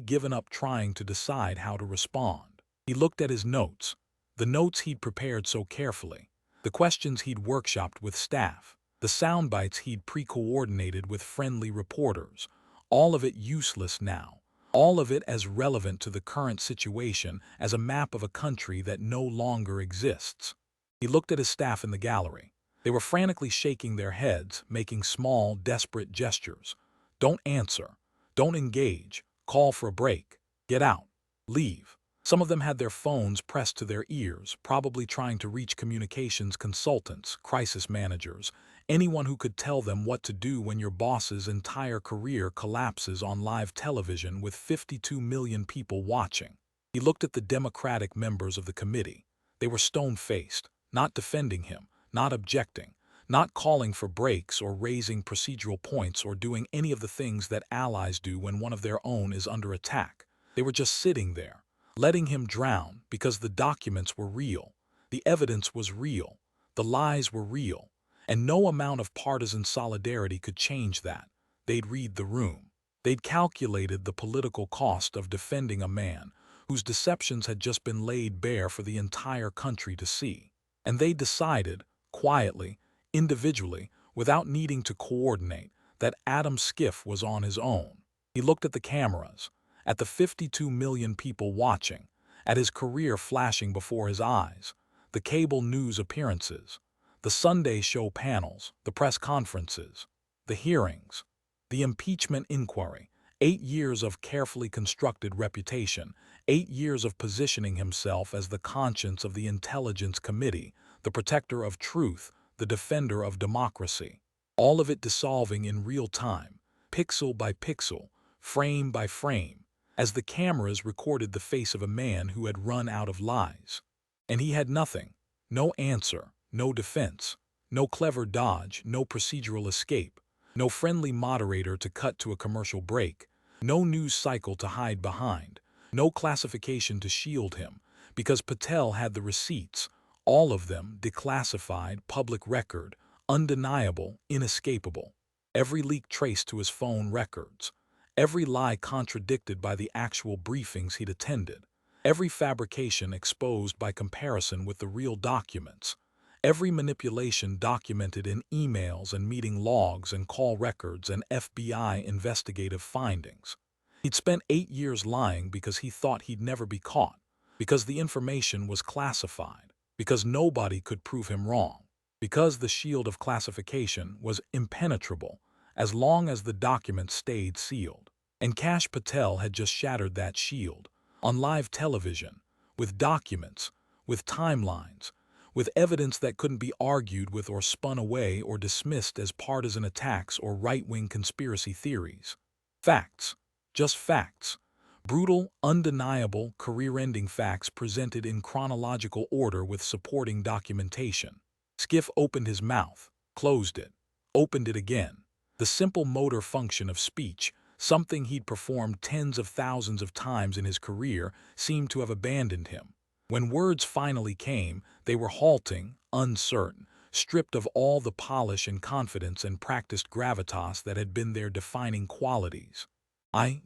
given up trying to decide how to respond. He looked at his notes, the notes he'd prepared so carefully, the questions he'd workshopped with staff, the sound bites he'd pre-coordinated with friendly reporters, all of it useless now, all of it as relevant to the current situation as a map of a country that no longer exists. He looked at his staff in the gallery. They were frantically shaking their heads, making small, desperate gestures. Don't answer. Don't engage. Call for a break. Get out. Leave. Some of them had their phones pressed to their ears, probably trying to reach communications consultants, crisis managers, anyone who could tell them what to do when your boss's entire career collapses on live television with 52 million people watching. He looked at the Democratic members of the committee. They were stone-faced, not defending him, not objecting, not calling for breaks or raising procedural points or doing any of the things that allies do when one of their own is under attack. They were just sitting there, letting him drown because the documents were real, the evidence was real, the lies were real, and no amount of partisan solidarity could change that. They'd read the room. They'd calculated the political cost of defending a man whose deceptions had just been laid bare for the entire country to see. And they decided, quietly, individually, without needing to coordinate, that Adam Schiff was on his own. He looked at the cameras, at the 52 million people watching, at his career flashing before his eyes, the cable news appearances, the Sunday show panels, the press conferences, the hearings, the impeachment inquiry, 8 years of carefully constructed reputation, 8 years of positioning himself as the conscience of the Intelligence Committee, the protector of truth, the defender of democracy. All of it dissolving in real time, pixel by pixel, frame by frame, as the cameras recorded the face of a man who had run out of lies. And he had nothing, no answer, no defense, no clever dodge, no procedural escape, no friendly moderator to cut to a commercial break, no news cycle to hide behind, no classification to shield him, because Patel had the receipts, all of them declassified, public record, undeniable, inescapable. Every leak traced to his phone records, every lie contradicted by the actual briefings he'd attended, every fabrication exposed by comparison with the real documents, every manipulation documented in emails and meeting logs and call records and FBI investigative findings. He'd spent 8 years lying because he thought he'd never be caught, because the information was classified, because nobody could prove him wrong, because the shield of classification was impenetrable as long as the documents stayed sealed. And Kash Patel had just shattered that shield, on live television, with documents, with timelines, with evidence that couldn't be argued with or spun away or dismissed as partisan attacks or right-wing conspiracy theories. Facts, just facts. Brutal, undeniable, career-ending facts presented in chronological order with supporting documentation. Schiff opened his mouth, closed it, opened it again. The simple motor function of speech, something he'd performed tens of thousands of times in his career, seemed to have abandoned him. When words finally came, they were halting, uncertain, stripped of all the polish and confidence and practiced gravitas that had been their defining qualities.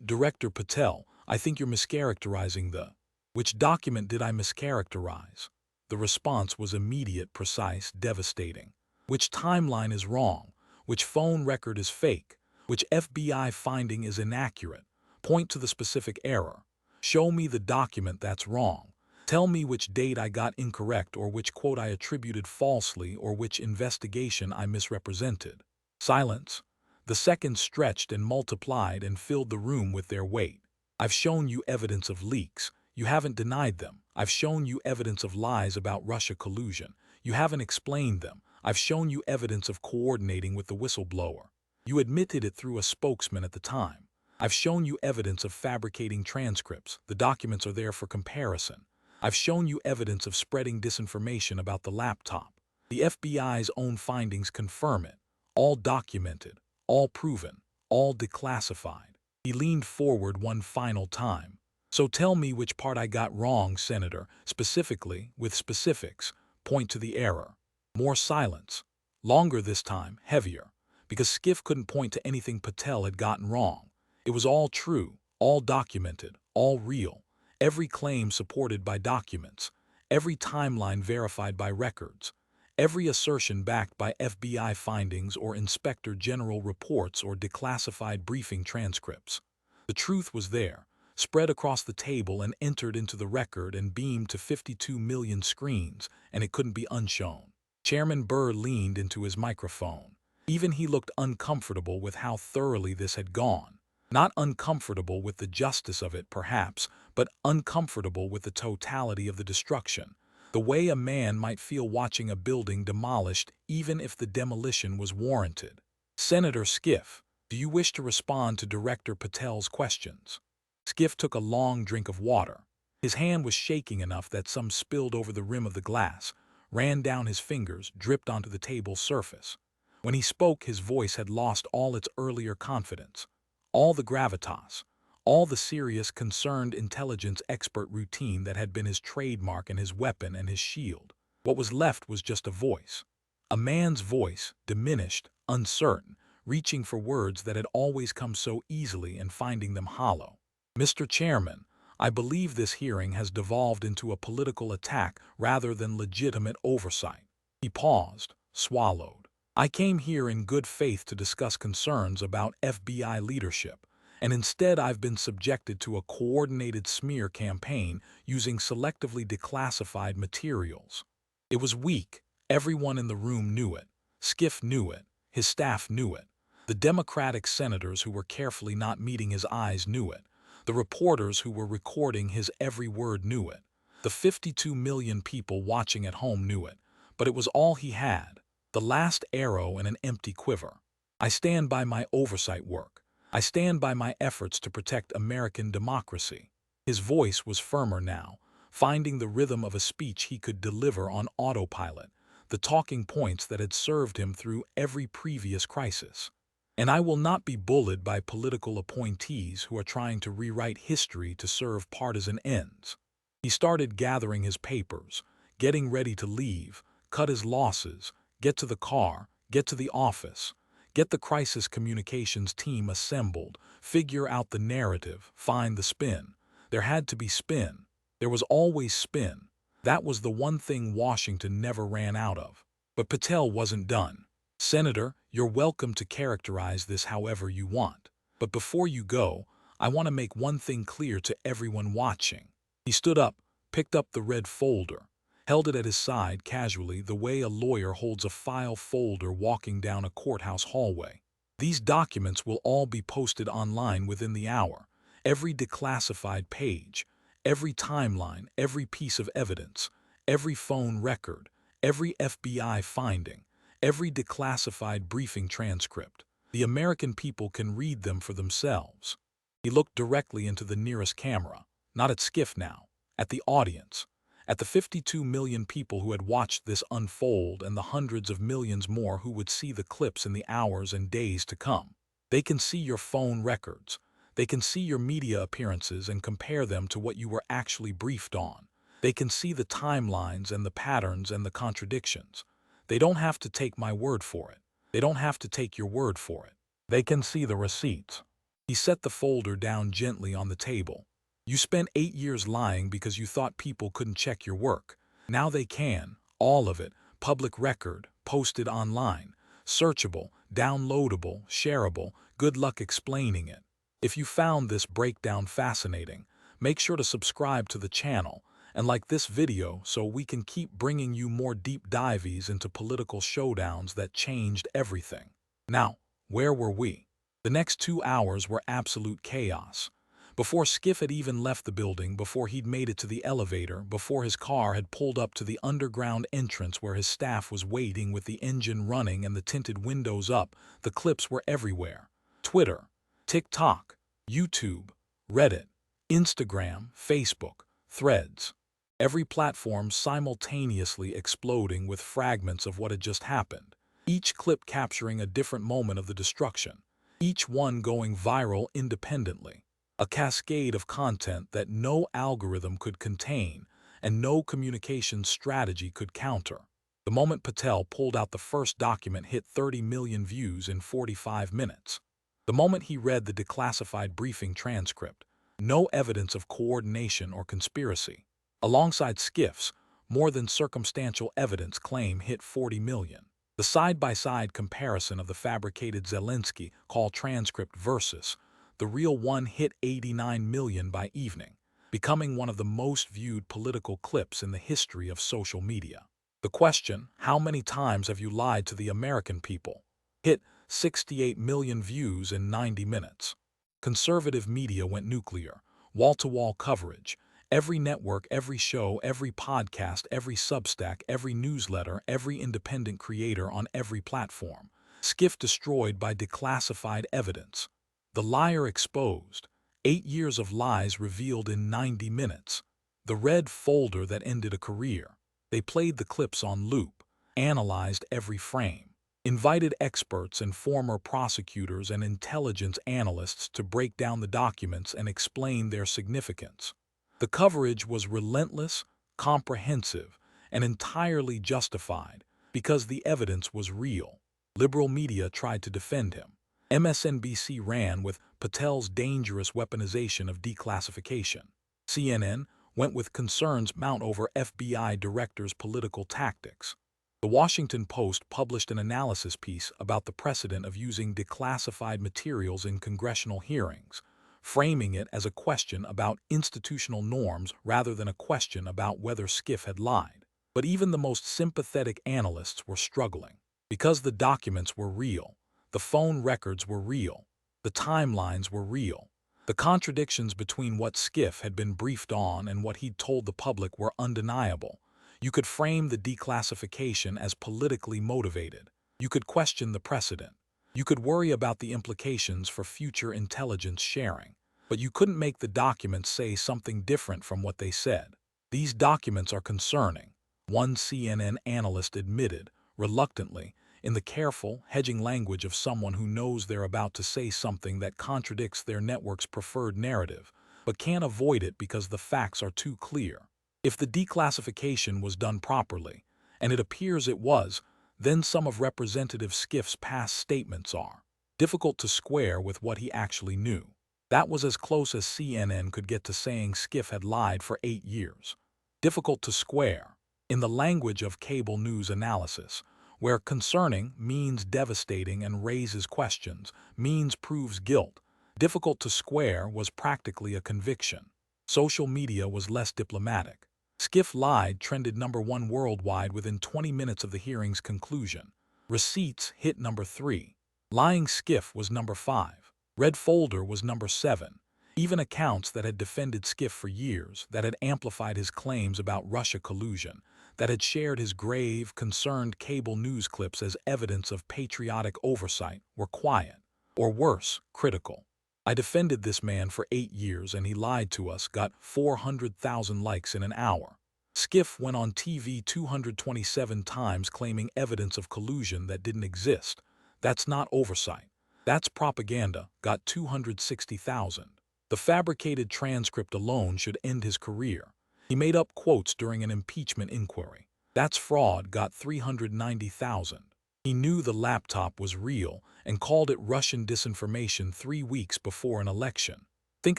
Director Patel, I think you're mischaracterizing the... Which document did I mischaracterize? The response was immediate, precise, devastating. Which timeline is wrong? Which phone record is fake? Which FBI finding is inaccurate? Point to the specific error. Show me the document that's wrong. Tell me which date I got incorrect or which quote I attributed falsely or which investigation I misrepresented. Silence. The seconds stretched and multiplied and filled the room with their weight. I've shown you evidence of leaks. You haven't denied them. I've shown you evidence of lies about Russia collusion. You haven't explained them. I've shown you evidence of coordinating with the whistleblower. You admitted it through a spokesman at the time. I've shown you evidence of fabricating transcripts. The documents are there for comparison. I've shown you evidence of spreading disinformation about the laptop. The FBI's own findings confirm it. All documented, all proven, all declassified. He leaned forward one final time. So tell me which part I got wrong, Senator, specifically, with specifics. Point to the error. More silence. Longer this time, heavier, because Schiff couldn't point to anything Patel had gotten wrong. It was all true, all documented, all real. Every claim supported by documents. Every timeline verified by records. Every assertion backed by FBI findings or Inspector General reports or declassified briefing transcripts. The truth was there, spread across the table and entered into the record and beamed to 52 million screens, and it couldn't be unshown. Chairman Burr leaned into his microphone. Even he looked uncomfortable with how thoroughly this had gone. Not uncomfortable with the justice of it, perhaps, but uncomfortable with the totality of the destruction. The way a man might feel watching a building demolished even if the demolition was warranted. Senator Schiff, do you wish to respond to Director Patel's questions? Schiff took a long drink of water. His hand was shaking enough that some spilled over the rim of the glass, ran down his fingers, dripped onto the table's surface. When he spoke, his voice had lost all its earlier confidence, all the gravitas, all the serious, concerned intelligence expert routine that had been his trademark and his weapon and his shield. What was left was just a voice. A man's voice, diminished, uncertain, reaching for words that had always come so easily and finding them hollow. Mr. Chairman, I believe this hearing has devolved into a political attack rather than legitimate oversight. He paused, swallowed. I came here in good faith to discuss concerns about FBI leadership, and instead I've been subjected to a coordinated smear campaign using selectively declassified materials. It was weak. Everyone in the room knew it. Schiff knew it. His staff knew it. The Democratic senators who were carefully not meeting his eyes knew it. The reporters who were recording his every word knew it. The 52 million people watching at home knew it. But it was all he had. The last arrow in an empty quiver. I stand by my oversight work. I stand by my efforts to protect American democracy. His voice was firmer now, finding the rhythm of a speech he could deliver on autopilot, the talking points that had served him through every previous crisis. And I will not be bullied by political appointees who are trying to rewrite history to serve partisan ends. He started gathering his papers, getting ready to leave, cut his losses, get to the car, get to the office, get the crisis communications team assembled, figure out the narrative, find the spin. There had to be spin. There was always spin. That was the one thing Washington never ran out of. But Patel wasn't done. Senator, you're welcome to characterize this however you want. But before you go, I want to make one thing clear to everyone watching. He stood up, picked up the red folder, held it at his side casually the way a lawyer holds a file folder walking down a courthouse hallway. These documents will all be posted online within the hour. Every declassified page, every timeline, every piece of evidence, every phone record, every FBI finding, every declassified briefing transcript. The American people can read them for themselves. He looked directly into the nearest camera, not at Schiff now, at the audience, at the 52 million people who had watched this unfold and the hundreds of millions more who would see the clips in the hours and days to come. They can see your phone records. They can see your media appearances and compare them to what you were actually briefed on. They can see the timelines and the patterns and the contradictions. They don't have to take my word for it. They don't have to take your word for it. They can see the receipts. He set the folder down gently on the table. You spent 8 years lying because you thought people couldn't check your work. Now they can, all of it, public record, posted online, searchable, downloadable, shareable. Good luck explaining it. If you found this breakdown fascinating, make sure to subscribe to the channel and like this video so we can keep bringing you more deep dives into political showdowns that changed everything. Now, where were we? The next 2 hours were absolute chaos. Before Schiff had even left the building, before he'd made it to the elevator, before his car had pulled up to the underground entrance where his staff was waiting with the engine running and the tinted windows up, the clips were everywhere. Twitter, TikTok, YouTube, Reddit, Instagram, Facebook, Threads. Every platform simultaneously exploding with fragments of what had just happened, each clip capturing a different moment of the destruction, each one going viral independently. A cascade of content that no algorithm could contain and no communication strategy could counter. The moment Patel pulled out the first document hit 30 million views in 45 minutes. The moment he read the declassified briefing transcript, no evidence of coordination or conspiracy. Alongside Schiff's, more than circumstantial evidence claim hit 40 million. The side-by-side comparison of the fabricated Zelensky call transcript versus the real one hit 89 million by evening, becoming one of the most viewed political clips in the history of social media. The question, how many times have you lied to the American people, hit 68 million views in 90 minutes. Conservative media went nuclear, wall-to-wall coverage. Every network, every show, every podcast, every Substack, every newsletter, every independent creator on every platform. Schiff destroyed by declassified evidence. The liar exposed. 8 years of lies revealed in 90 minutes. The red folder that ended a career. They played the clips on loop, analyzed every frame, invited experts and former prosecutors and intelligence analysts to break down the documents and explain their significance. The coverage was relentless, comprehensive, and entirely justified because the evidence was real. Liberal media tried to defend him. MSNBC ran with Patel's dangerous weaponization of declassification. CNN went with concerns mount over FBI directors' political tactics. The Washington Post published an analysis piece about the precedent of using declassified materials in congressional hearings, framing it as a question about institutional norms rather than a question about whether Schiff had lied. But even the most sympathetic analysts were struggling. Because the documents were real, the phone records were real, the timelines were real. The contradictions between what Schiff had been briefed on and what he'd told the public were undeniable. You could frame the declassification as politically motivated. You could question the precedent. You could worry about the implications for future intelligence sharing. But you couldn't make the documents say something different from what they said. These documents are concerning, one CNN analyst admitted, reluctantly, in the careful, hedging language of someone who knows they're about to say something that contradicts their network's preferred narrative, but can't avoid it because the facts are too clear. If the declassification was done properly, and it appears it was, then some of Representative Schiff's past statements are difficult to square with what he actually knew. That was as close as CNN could get to saying Schiff had lied for 8 years. Difficult to square, in the language of cable news analysis, where concerning means devastating and raises questions, means proves guilt. Difficult to square was practically a conviction. Social media was less diplomatic. Schiff lied trended #1 worldwide within 20 minutes of the hearing's conclusion. Receipts hit #3. Lying Schiff was #5. Red folder was #7. Even accounts that had defended Schiff for years, that had amplified his claims about Russia collusion, that had shared his grave, concerned cable news clips as evidence of patriotic oversight, were quiet, or worse, critical. I defended this man for 8 years and he lied to us, got 400,000 likes in an hour. Schiff went on TV 227 times claiming evidence of collusion that didn't exist. That's not oversight. That's propaganda, got 260,000. The fabricated transcript alone should end his career. He made up quotes during an impeachment inquiry. That's fraud, got 390,000. He knew the laptop was real and called it Russian disinformation 3 weeks before an election. Think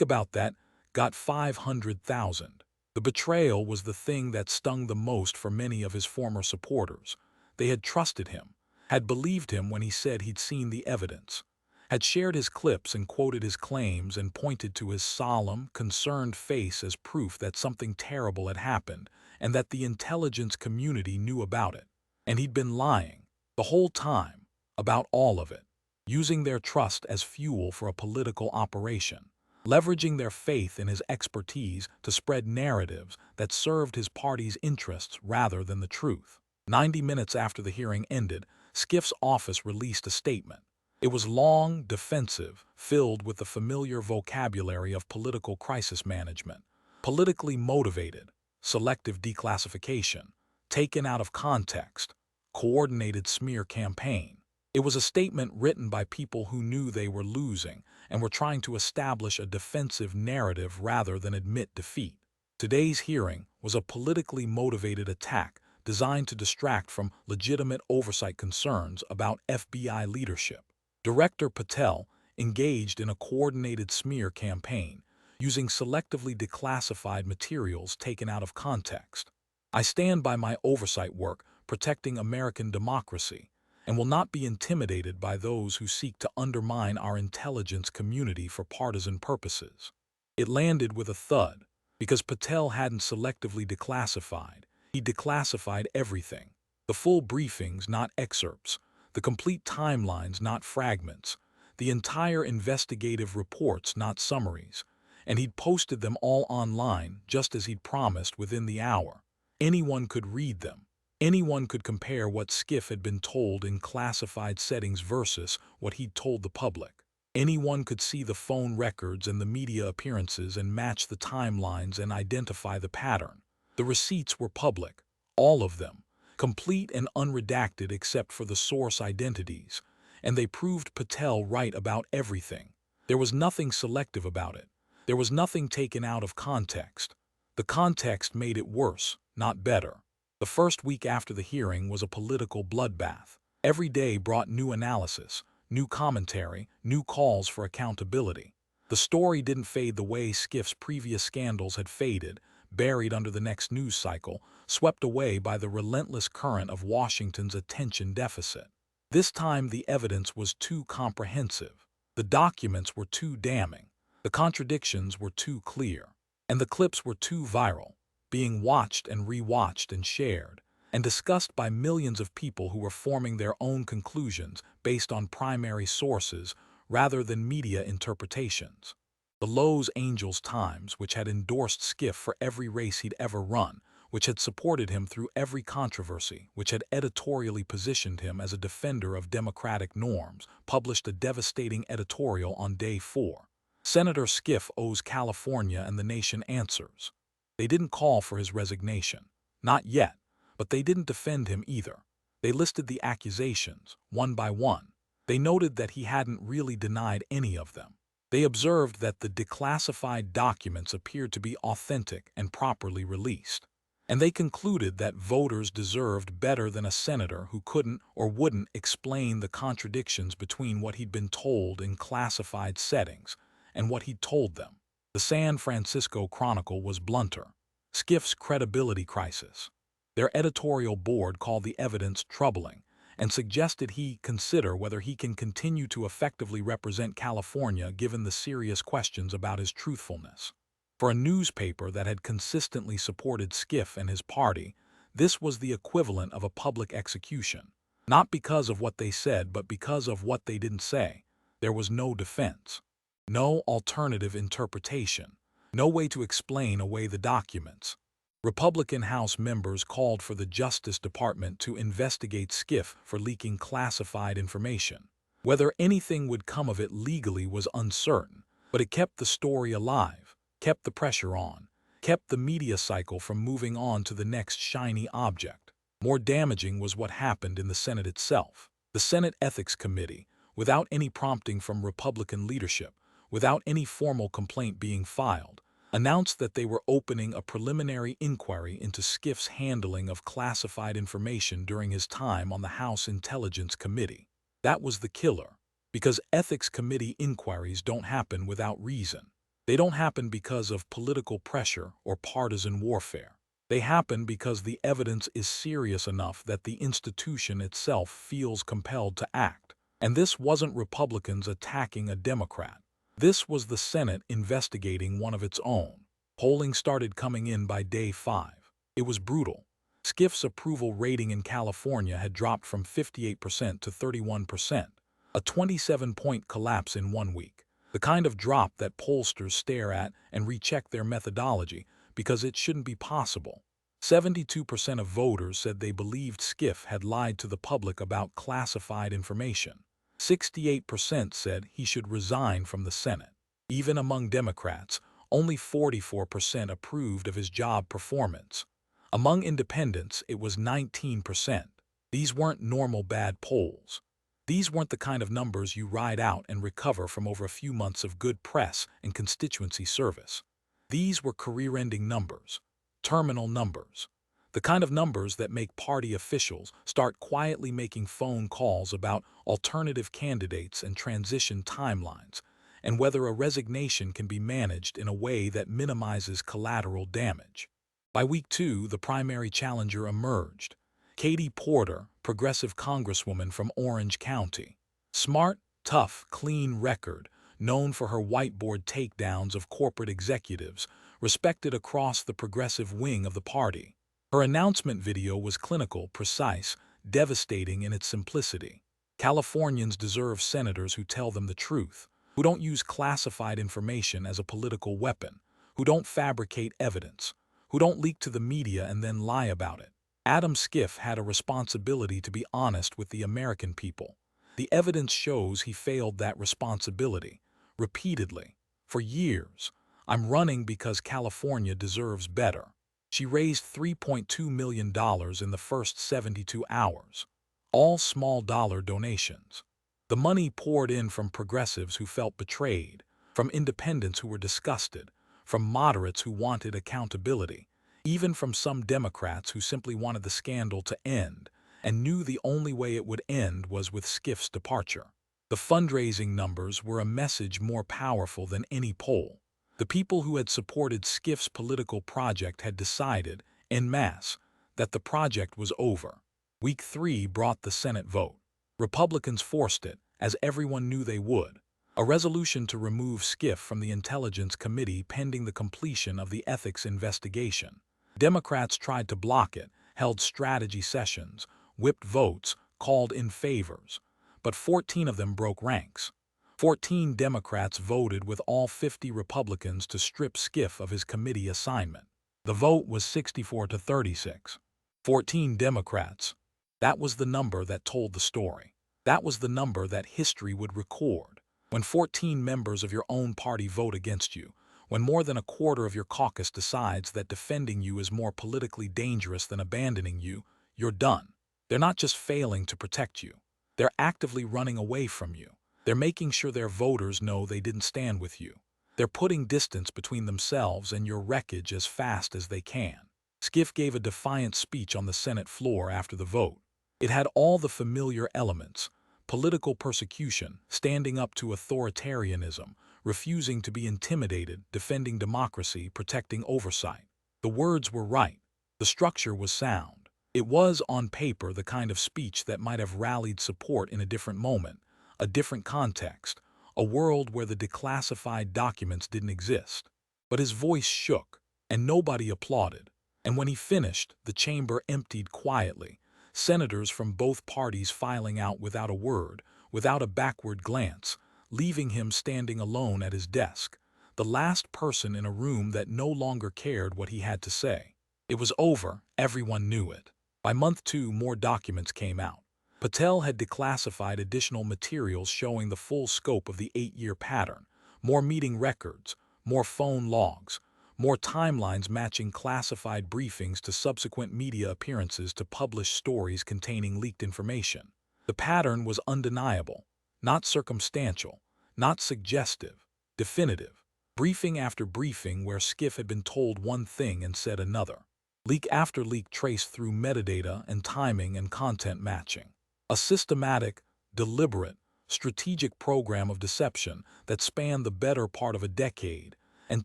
about that, got 500,000. The betrayal was the thing that stung the most for many of his former supporters. They had trusted him, had believed him when he said he'd seen the evidence, had shared his clips and quoted his claims and pointed to his solemn, concerned face as proof that something terrible had happened and that the intelligence community knew about it. And he'd been lying, the whole time, about all of it, using their trust as fuel for a political operation, leveraging their faith in his expertise to spread narratives that served his party's interests rather than the truth. 90 minutes after the hearing ended, Schiff's office released a statement. It was long, defensive, filled with the familiar vocabulary of political crisis management, politically motivated, selective declassification, taken out of context, coordinated smear campaign. It was a statement written by people who knew they were losing and were trying to establish a defensive narrative rather than admit defeat. Today's hearing was a politically motivated attack designed to distract from legitimate oversight concerns about FBI leadership. Director Patel engaged in a coordinated smear campaign, using selectively declassified materials taken out of context. I stand by my oversight work protecting American democracy and will not be intimidated by those who seek to undermine our intelligence community for partisan purposes. It landed with a thud, because Patel hadn't selectively declassified. He declassified everything. The full briefings, not excerpts. The complete timelines, not fragments. The entire investigative reports, not summaries. And he'd posted them all online, just as he'd promised, within the hour. Anyone could read them. Anyone could compare what Schiff had been told in classified settings versus what he'd told the public. Anyone could see the phone records and the media appearances and match the timelines and identify the pattern. The receipts were public, all of them, complete and unredacted except for the source identities, and they proved Patel right about everything. There was nothing selective about it. There was nothing taken out of context. The context made it worse, not better. The first week after the hearing was a political bloodbath. Every day brought new analysis, new commentary, new calls for accountability. The story didn't fade the way Schiff's previous scandals had faded, buried under the next news cycle, swept away by the relentless current of Washington's attention deficit. This time the evidence was too comprehensive. The documents were too damning. The contradictions were too clear. And the clips were too viral, being watched and rewatched and shared, and discussed by millions of people who were forming their own conclusions based on primary sources rather than media interpretations. The Los Angeles Times, which had endorsed Schiff for every race he'd ever run, which had supported him through every controversy, which had editorially positioned him as a defender of democratic norms, published a devastating editorial on day 4. Senator Schiff owes California and the nation answers. They didn't call for his resignation. Not yet, but they didn't defend him either. They listed the accusations, one by one. They noted that he hadn't really denied any of them. They observed that the declassified documents appeared to be authentic and properly released. And they concluded that voters deserved better than a senator who couldn't or wouldn't explain the contradictions between what he'd been told in classified settings and what he'd told them. The San Francisco Chronicle was blunter. Schiff's credibility crisis. Their editorial board called the evidence troubling and suggested he consider whether he can continue to effectively represent California given the serious questions about his truthfulness. For a newspaper that had consistently supported Schiff and his party, this was the equivalent of a public execution. Not because of what they said, but because of what they didn't say. There was no defense. No alternative interpretation. No way to explain away the documents. Republican House members called for the Justice Department to investigate Schiff for leaking classified information. Whether anything would come of it legally was uncertain, but it kept the story alive, kept the pressure on, kept the media cycle from moving on to the next shiny object. More damaging was what happened in the Senate itself. The Senate Ethics Committee, without any prompting from Republican leadership, without any formal complaint being filed, announced that they were opening a preliminary inquiry into Schiff's handling of classified information during his time on the House Intelligence Committee. That was the killer, because ethics committee inquiries don't happen without reason. They don't happen because of political pressure or partisan warfare. They happen because the evidence is serious enough that the institution itself feels compelled to act. And this wasn't Republicans attacking a Democrat. This was the Senate investigating one of its own. Polling started coming in by day 5. It was brutal. Schiff's approval rating in California had dropped from 58% to 31%, a 27-point collapse in 1 week. The kind of drop that pollsters stare at and recheck their methodology because it shouldn't be possible. 72% of voters said they believed Schiff had lied to the public about classified information. 68% said he should resign from the Senate. Even among Democrats, only 44% approved of his job performance. Among independents, it was 19%. These weren't normal bad polls. These weren't the kind of numbers you ride out and recover from over a few months of good press and constituency service. These were career-ending numbers, terminal numbers, the kind of numbers that make party officials start quietly making phone calls about alternative candidates and transition timelines, and whether a resignation can be managed in a way that minimizes collateral damage. By week 2, the primary challenger emerged. Katie Porter, progressive congresswoman from Orange County. Smart, tough, clean record, known for her whiteboard takedowns of corporate executives, respected across the progressive wing of the party. Her announcement video was clinical, precise, devastating in its simplicity. Californians deserve senators who tell them the truth, who don't use classified information as a political weapon, who don't fabricate evidence, who don't leak to the media and then lie about it. Adam Schiff had a responsibility to be honest with the American people. The evidence shows he failed that responsibility, repeatedly. For years, I'm running because California deserves better. She raised $3.2 million in the first 72 hours. All small-dollar donations. The money poured in from progressives who felt betrayed, from independents who were disgusted, from moderates who wanted accountability, even from some Democrats who simply wanted the scandal to end and knew the only way it would end was with Schiff's departure. The fundraising numbers were a message more powerful than any poll. The people who had supported Schiff's political project had decided, en masse, that the project was over. Week 3 brought the Senate vote. Republicans forced it, as everyone knew they would. A resolution to remove Schiff from the Intelligence Committee pending the completion of the ethics investigation. Democrats tried to block it, held strategy sessions, whipped votes, called in favors. But 14 of them broke ranks. 14 Democrats voted with all 50 Republicans to strip Schiff of his committee assignment. The vote was 64-36. 14 Democrats. That was the number that told the story. That was the number that history would record. When 14 members of your own party vote against you, when more than a quarter of your caucus decides that defending you is more politically dangerous than abandoning you, you're done. They're not just failing to protect you. They're actively running away from you. They're making sure their voters know they didn't stand with you. They're putting distance between themselves and your wreckage as fast as they can. Schiff gave a defiant speech on the Senate floor after the vote. It had all the familiar elements: political persecution, standing up to authoritarianism, refusing to be intimidated, defending democracy, protecting oversight. The words were right. The structure was sound. It was, on paper, the kind of speech that might have rallied support in a different moment, a different context, a world where the declassified documents didn't exist. But his voice shook, and nobody applauded. And when he finished, the chamber emptied quietly, senators from both parties filing out without a word, without a backward glance, leaving him standing alone at his desk, the last person in a room that no longer cared what he had to say. It was over, everyone knew it. By month 2, more documents came out. Patel had declassified additional materials showing the full scope of the 8-year pattern, more meeting records, more phone logs, more timelines matching classified briefings to subsequent media appearances to publish stories containing leaked information. The pattern was undeniable, not circumstantial, not suggestive, definitive. Briefing after briefing where Schiff had been told one thing and said another. Leak after leak traced through metadata and timing and content matching. A systematic, deliberate, strategic program of deception that spanned the better part of a decade and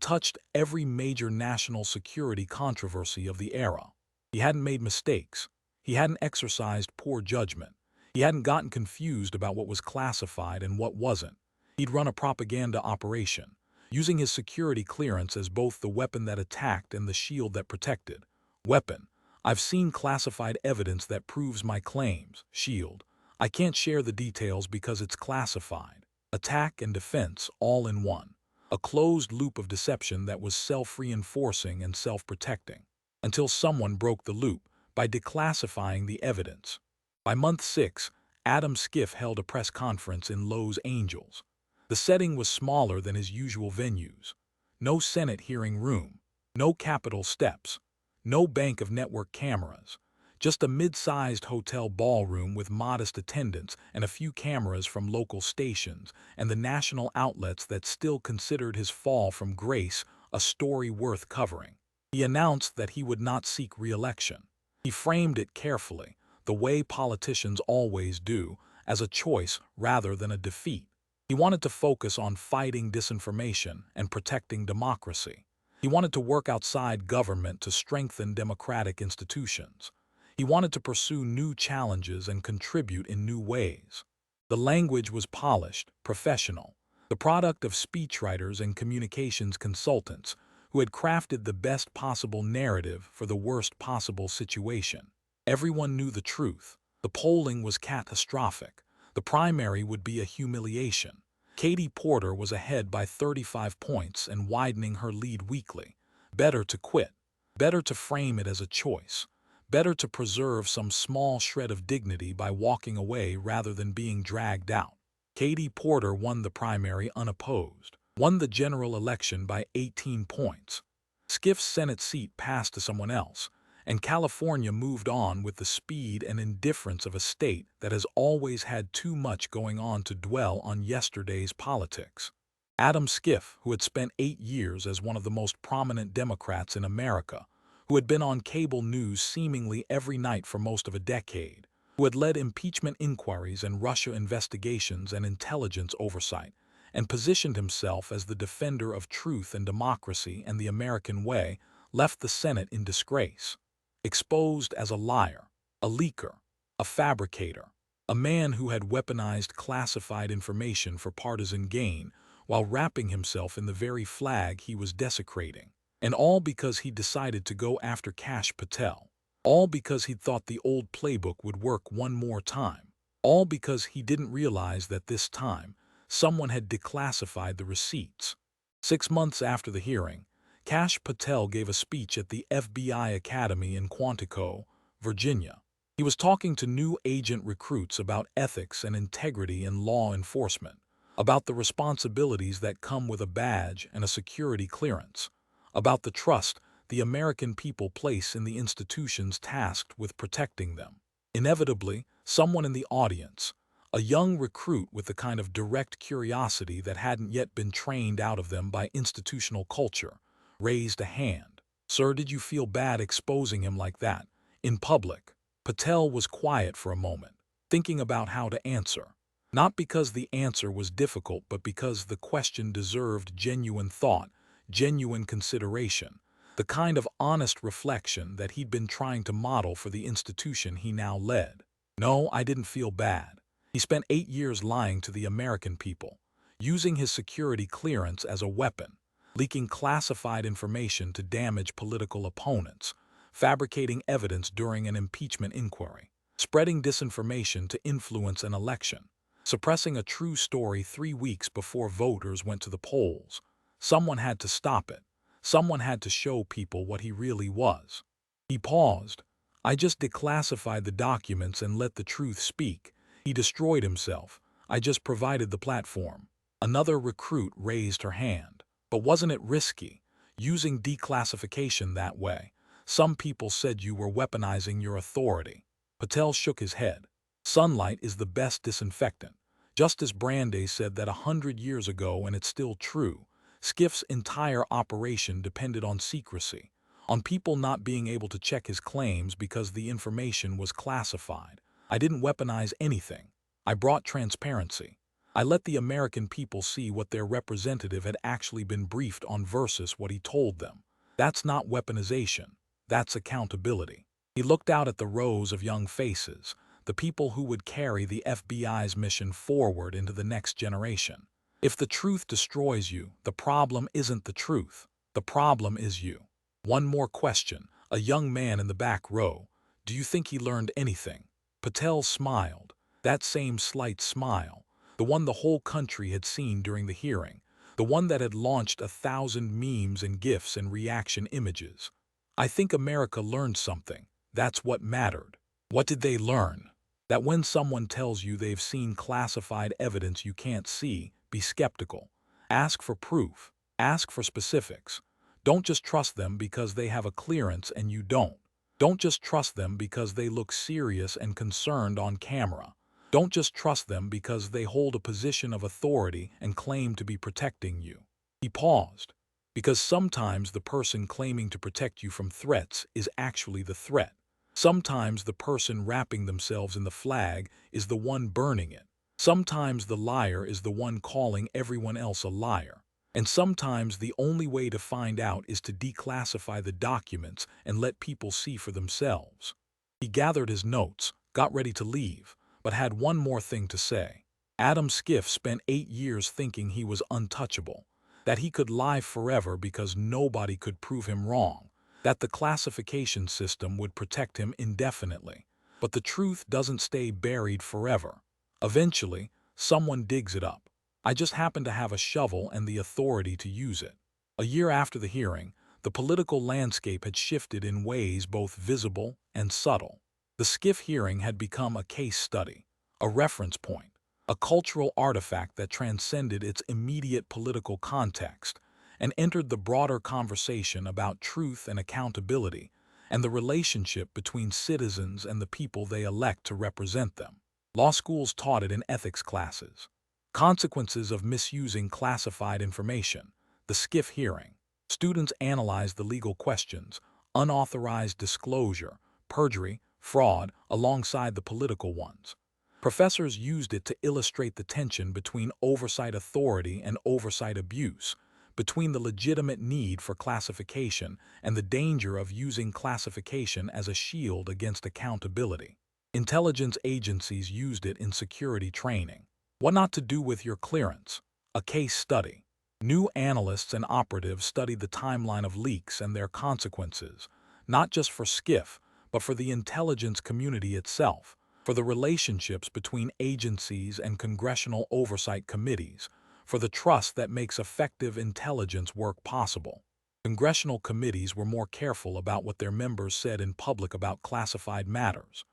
touched every major national security controversy of the era. He hadn't made mistakes. He hadn't exercised poor judgment. He hadn't gotten confused about what was classified and what wasn't. He'd run a propaganda operation, using his security clearance as both the weapon that attacked and the shield that protected. Weapon: I've seen classified evidence that proves my claims. Shield: I can't share the details because it's classified. Attack and defense all in one. A closed loop of deception that was self-reinforcing and self-protecting. Until someone broke the loop by declassifying the evidence. By month 6, Adam Schiff held a press conference in Los Angeles. The setting was smaller than his usual venues. No Senate hearing room, no Capitol steps, no bank of network cameras, Just a mid-sized hotel ballroom with modest attendance and a few cameras from local stations and the national outlets that still considered his fall from grace a story worth covering. He announced that he would not seek re-election. He framed it carefully, the way politicians always do, as a choice rather than a defeat. He wanted to focus on fighting disinformation and protecting democracy. He wanted to work outside government to strengthen democratic institutions. He wanted to pursue new challenges and contribute in new ways. The language was polished, professional, the product of speechwriters and communications consultants who had crafted the best possible narrative for the worst possible situation. Everyone knew the truth. The polling was catastrophic. The primary would be a humiliation. Katie Porter was ahead by 35 points and widening her lead weekly. Better to quit. Better to frame it as a choice. Better to preserve some small shred of dignity by walking away rather than being dragged out. Katie Porter won the primary unopposed, won the general election by 18 points. Schiff's Senate seat passed to someone else, and California moved on with the speed and indifference of a state that has always had too much going on to dwell on yesterday's politics. Adam Schiff, who had spent 8 years as one of the most prominent Democrats in America, who had been on cable news seemingly every night for most of a decade, who had led impeachment inquiries and Russia investigations and intelligence oversight, and positioned himself as the defender of truth and democracy and the American way, left the Senate in disgrace. Exposed as a liar, a leaker, a fabricator, a man who had weaponized classified information for partisan gain while wrapping himself in the very flag he was desecrating. And all because he decided to go after Kash Patel. All because he'd thought the old playbook would work one more time. All because he didn't realize that this time, someone had declassified the receipts. 6 months after the hearing, Kash Patel gave a speech at the FBI Academy in Quantico, Virginia. He was talking to new agent recruits about ethics and integrity in law enforcement, about the responsibilities that come with a badge and a security clearance, about the trust the American people place in the institutions tasked with protecting them. Inevitably, someone in the audience, a young recruit with the kind of direct curiosity that hadn't yet been trained out of them by institutional culture, raised a hand. "Sir, did you feel bad exposing him like that, in public?" Patel was quiet for a moment, thinking about how to answer. Not because the answer was difficult, but because the question deserved genuine thought, genuine consideration, the kind of honest reflection that he'd been trying to model for the institution he now led. "No, I didn't feel bad. He spent 8 years lying to the American people, using his security clearance as a weapon, leaking classified information to damage political opponents, fabricating evidence during an impeachment inquiry, spreading disinformation to influence an election, suppressing a true story 3 weeks before voters went to the polls. Someone had to stop it. Someone had to show people what he really was." He paused. "I just declassified the documents and let the truth speak. He destroyed himself. I just provided the platform." Another recruit raised her hand. "But wasn't it risky, using declassification that way? Some people said you were weaponizing your authority." Patel shook his head. "Sunlight is the best disinfectant. Justice Brandeis said that 100 years ago, and it's still true. Schiff's entire operation depended on secrecy, on people not being able to check his claims because the information was classified. I didn't weaponize anything. I brought transparency. I let the American people see what their representative had actually been briefed on versus what he told them. That's not weaponization. That's accountability." He looked out at the rows of young faces, the people who would carry the FBI's mission forward into the next generation. If the truth destroys you, the problem isn't the truth. The problem is you. "One more question." A young man in the back row. "Do you think he learned anything?" Patel smiled. That same slight smile, the one the whole country had seen during the hearing, the one that had launched 1,000 memes and GIFs and reaction images. "I think America learned something. That's what mattered." What did they learn? That when someone tells you they've seen classified evidence you can't see, be skeptical. Ask for proof. Ask for specifics. Don't just trust them because they have a clearance and you don't. Don't just trust them because they look serious and concerned on camera. Don't just trust them because they hold a position of authority and claim to be protecting you. He paused, because sometimes the person claiming to protect you from threats is actually the threat. Sometimes the person wrapping themselves in the flag is the one burning it. Sometimes the liar is the one calling everyone else a liar. And sometimes the only way to find out is to declassify the documents and let people see for themselves. He gathered his notes, got ready to leave, but had one more thing to say. Adam Schiff spent 8 years thinking he was untouchable, that he could lie forever because nobody could prove him wrong, that the classification system would protect him indefinitely. But the truth doesn't stay buried forever. Eventually, someone digs it up. I just happen to have a shovel and the authority to use it. A year after the hearing, the political landscape had shifted in ways both visible and subtle. The Schiff hearing had become a case study, a reference point, a cultural artifact that transcended its immediate political context and entered the broader conversation about truth and accountability and the relationship between citizens and the people they elect to represent them. Law schools taught it in ethics classes. Consequences of misusing classified information, the Schiff hearing. Students analyzed the legal questions, unauthorized disclosure, perjury, fraud, alongside the political ones. Professors used it to illustrate the tension between oversight authority and oversight abuse, between the legitimate need for classification and the danger of using classification as a shield against accountability. Intelligence agencies used it in security training. What not to do with your clearance? A case study. New analysts and operatives studied the timeline of leaks and their consequences, not just for Schiff, but for the intelligence community itself, for the relationships between agencies and congressional oversight committees, for the trust that makes effective intelligence work possible. Congressional committees were more careful about what their members said in public about classified matters,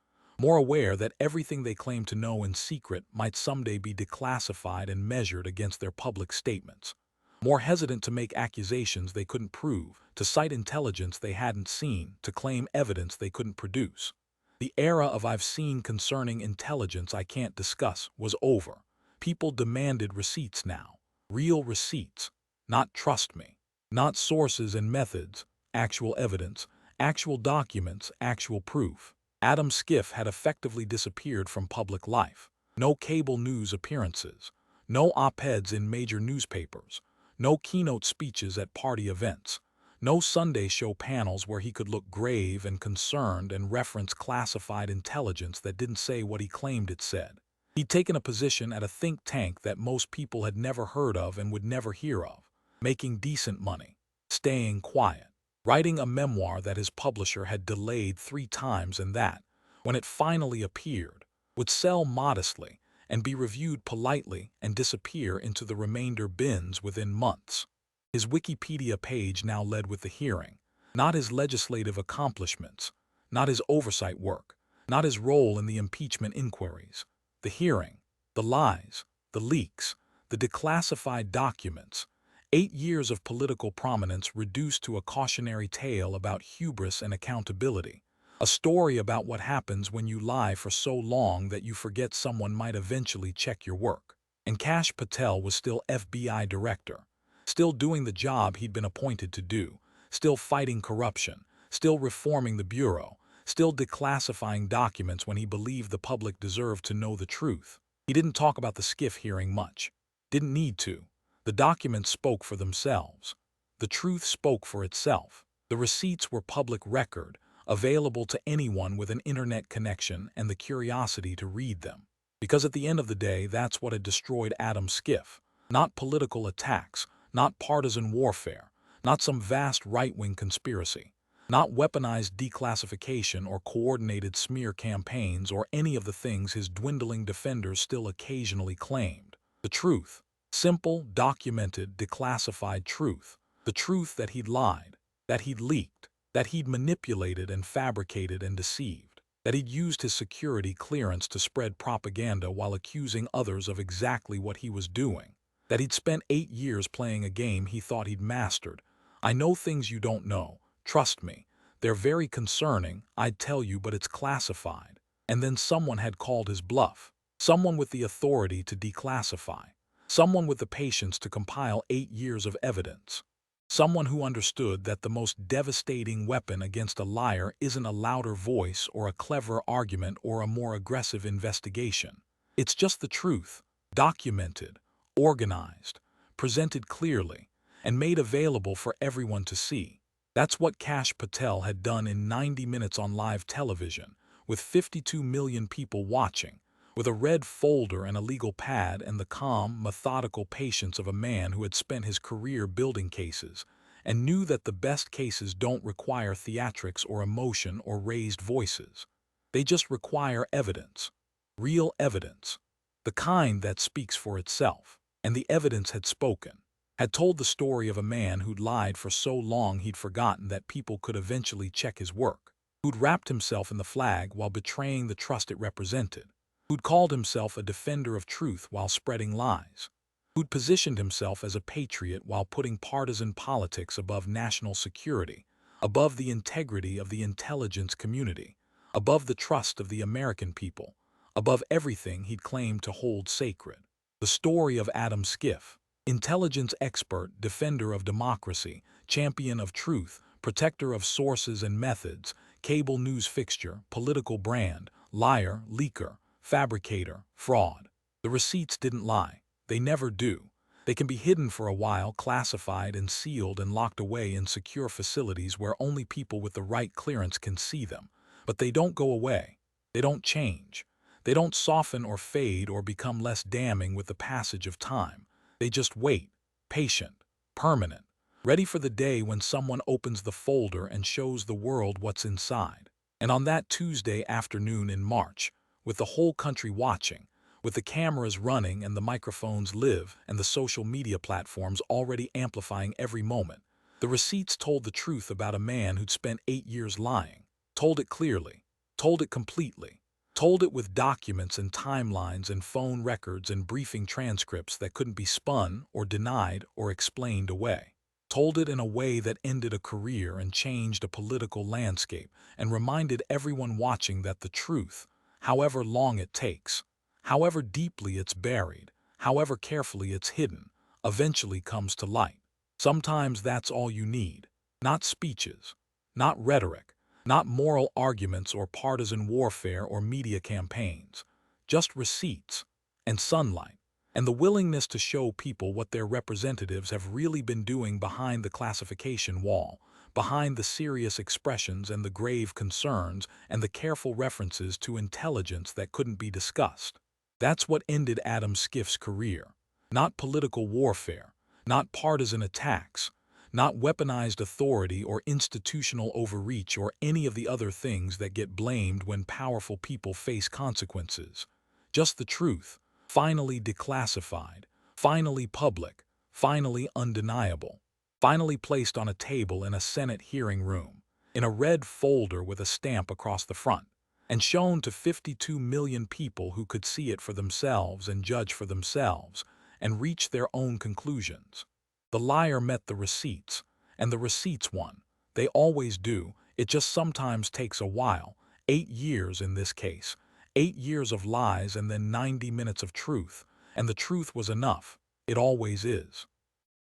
more aware that everything they claimed to know in secret might someday be declassified and measured against their public statements, more hesitant to make accusations they couldn't prove, to cite intelligence they hadn't seen, to claim evidence they couldn't produce. The era of "I've seen concerning intelligence I can't discuss" was over. People demanded receipts now. Real receipts. Not "trust me." Not sources and methods. Actual evidence. Actual documents. Actual proof. Adam Schiff had effectively disappeared from public life. No cable news appearances. No op-eds in major newspapers. No keynote speeches at party events. No Sunday show panels where he could look grave and concerned and reference classified intelligence that didn't say what he claimed it said. He'd taken a position at a think tank that most people had never heard of and would never hear of, making decent money, staying quiet, writing a memoir that his publisher had delayed 3 times and that, when it finally appeared, would sell modestly and be reviewed politely and disappear into the remainder bins within months. His Wikipedia page now led with the hearing, not his legislative accomplishments, not his oversight work, not his role in the impeachment inquiries. The hearing, the lies, the leaks, the declassified documents, 8 years of political prominence reduced to a cautionary tale about hubris and accountability, a story about what happens when you lie for so long that you forget someone might eventually check your work. And Kash Patel was still FBI director, still doing the job he'd been appointed to do, still fighting corruption, still reforming the Bureau, still declassifying documents when he believed the public deserved to know the truth. He didn't talk about the Schiff hearing much. Didn't need to. The documents spoke for themselves. The truth spoke for itself. The receipts were public record, available to anyone with an internet connection and the curiosity to read them. Because at the end of the day, that's what had destroyed Adam Schiff. Not political attacks, not partisan warfare, not some vast right-wing conspiracy, not weaponized declassification or coordinated smear campaigns or any of the things his dwindling defenders still occasionally claimed. The truth. Simple, documented, declassified truth. The truth that he'd lied, that he'd leaked, that he'd manipulated and fabricated and deceived, that he'd used his security clearance to spread propaganda while accusing others of exactly what he was doing, that he'd spent 8 years playing a game he thought he'd mastered. I know things you don't know, trust me. They're very concerning, I'd tell you, but it's classified. And then someone had called his bluff. Someone with the authority to declassify. Someone with the patience to compile 8 years of evidence. Someone who understood that the most devastating weapon against a liar isn't a louder voice or a clever argument or a more aggressive investigation. It's just the truth, documented, organized, presented clearly, and made available for everyone to see. That's what Kash Patel had done in 90 minutes on live television, with 52 million people watching, with a red folder and a legal pad and the calm, methodical patience of a man who had spent his career building cases and knew that the best cases don't require theatrics or emotion or raised voices. They just require evidence, real evidence, the kind that speaks for itself. And the evidence had spoken, had told the story of a man who'd lied for so long he'd forgotten that people could eventually check his work, who'd wrapped himself in the flag while betraying the trust it represented, who'd called himself a defender of truth while spreading lies, who'd positioned himself as a patriot while putting partisan politics above national security, above the integrity of the intelligence community, above the trust of the American people, above everything he'd claimed to hold sacred. The story of Adam Schiff, intelligence expert, defender of democracy, champion of truth, protector of sources and methods, cable news fixture, political brand, liar, leaker, fabricator, fraud. The receipts didn't lie. They never do. They can be hidden for a while, classified and sealed and locked away in secure facilities where only people with the right clearance can see them. But they don't go away. They don't change. They don't soften or fade or become less damning with the passage of time. They just wait, patient, permanent, ready for the day when someone opens the folder and shows the world what's inside. And on that Tuesday afternoon in March, with the whole country watching, with the cameras running and the microphones live and the social media platforms already amplifying every moment, the receipts told the truth about a man who'd spent 8 years lying, told it clearly, told it completely, told it with documents and timelines and phone records and briefing transcripts that couldn't be spun or denied or explained away. Told it in a way that ended a career and changed a political landscape and reminded everyone watching that the truth, however long it takes, however deeply it's buried, however carefully it's hidden, eventually comes to light. Sometimes that's all you need. Not speeches, not rhetoric, not moral arguments or partisan warfare or media campaigns. Just receipts and sunlight and the willingness to show people what their representatives have really been doing behind the classification wall, behind the serious expressions and the grave concerns and the careful references to intelligence that couldn't be discussed. That's what ended Adam Schiff's career. Not political warfare, not partisan attacks, not weaponized authority or institutional overreach or any of the other things that get blamed when powerful people face consequences. Just the truth, finally declassified, finally public, finally undeniable, finally placed on a table in a Senate hearing room, in a red folder with a stamp across the front, and shown to 52 million people who could see it for themselves and judge for themselves and reach their own conclusions. The liar met the receipts, and the receipts won. They always do. It just sometimes takes a while, 8 years in this case, 8 years of lies and then 90 minutes of truth, and the truth was enough. It always is.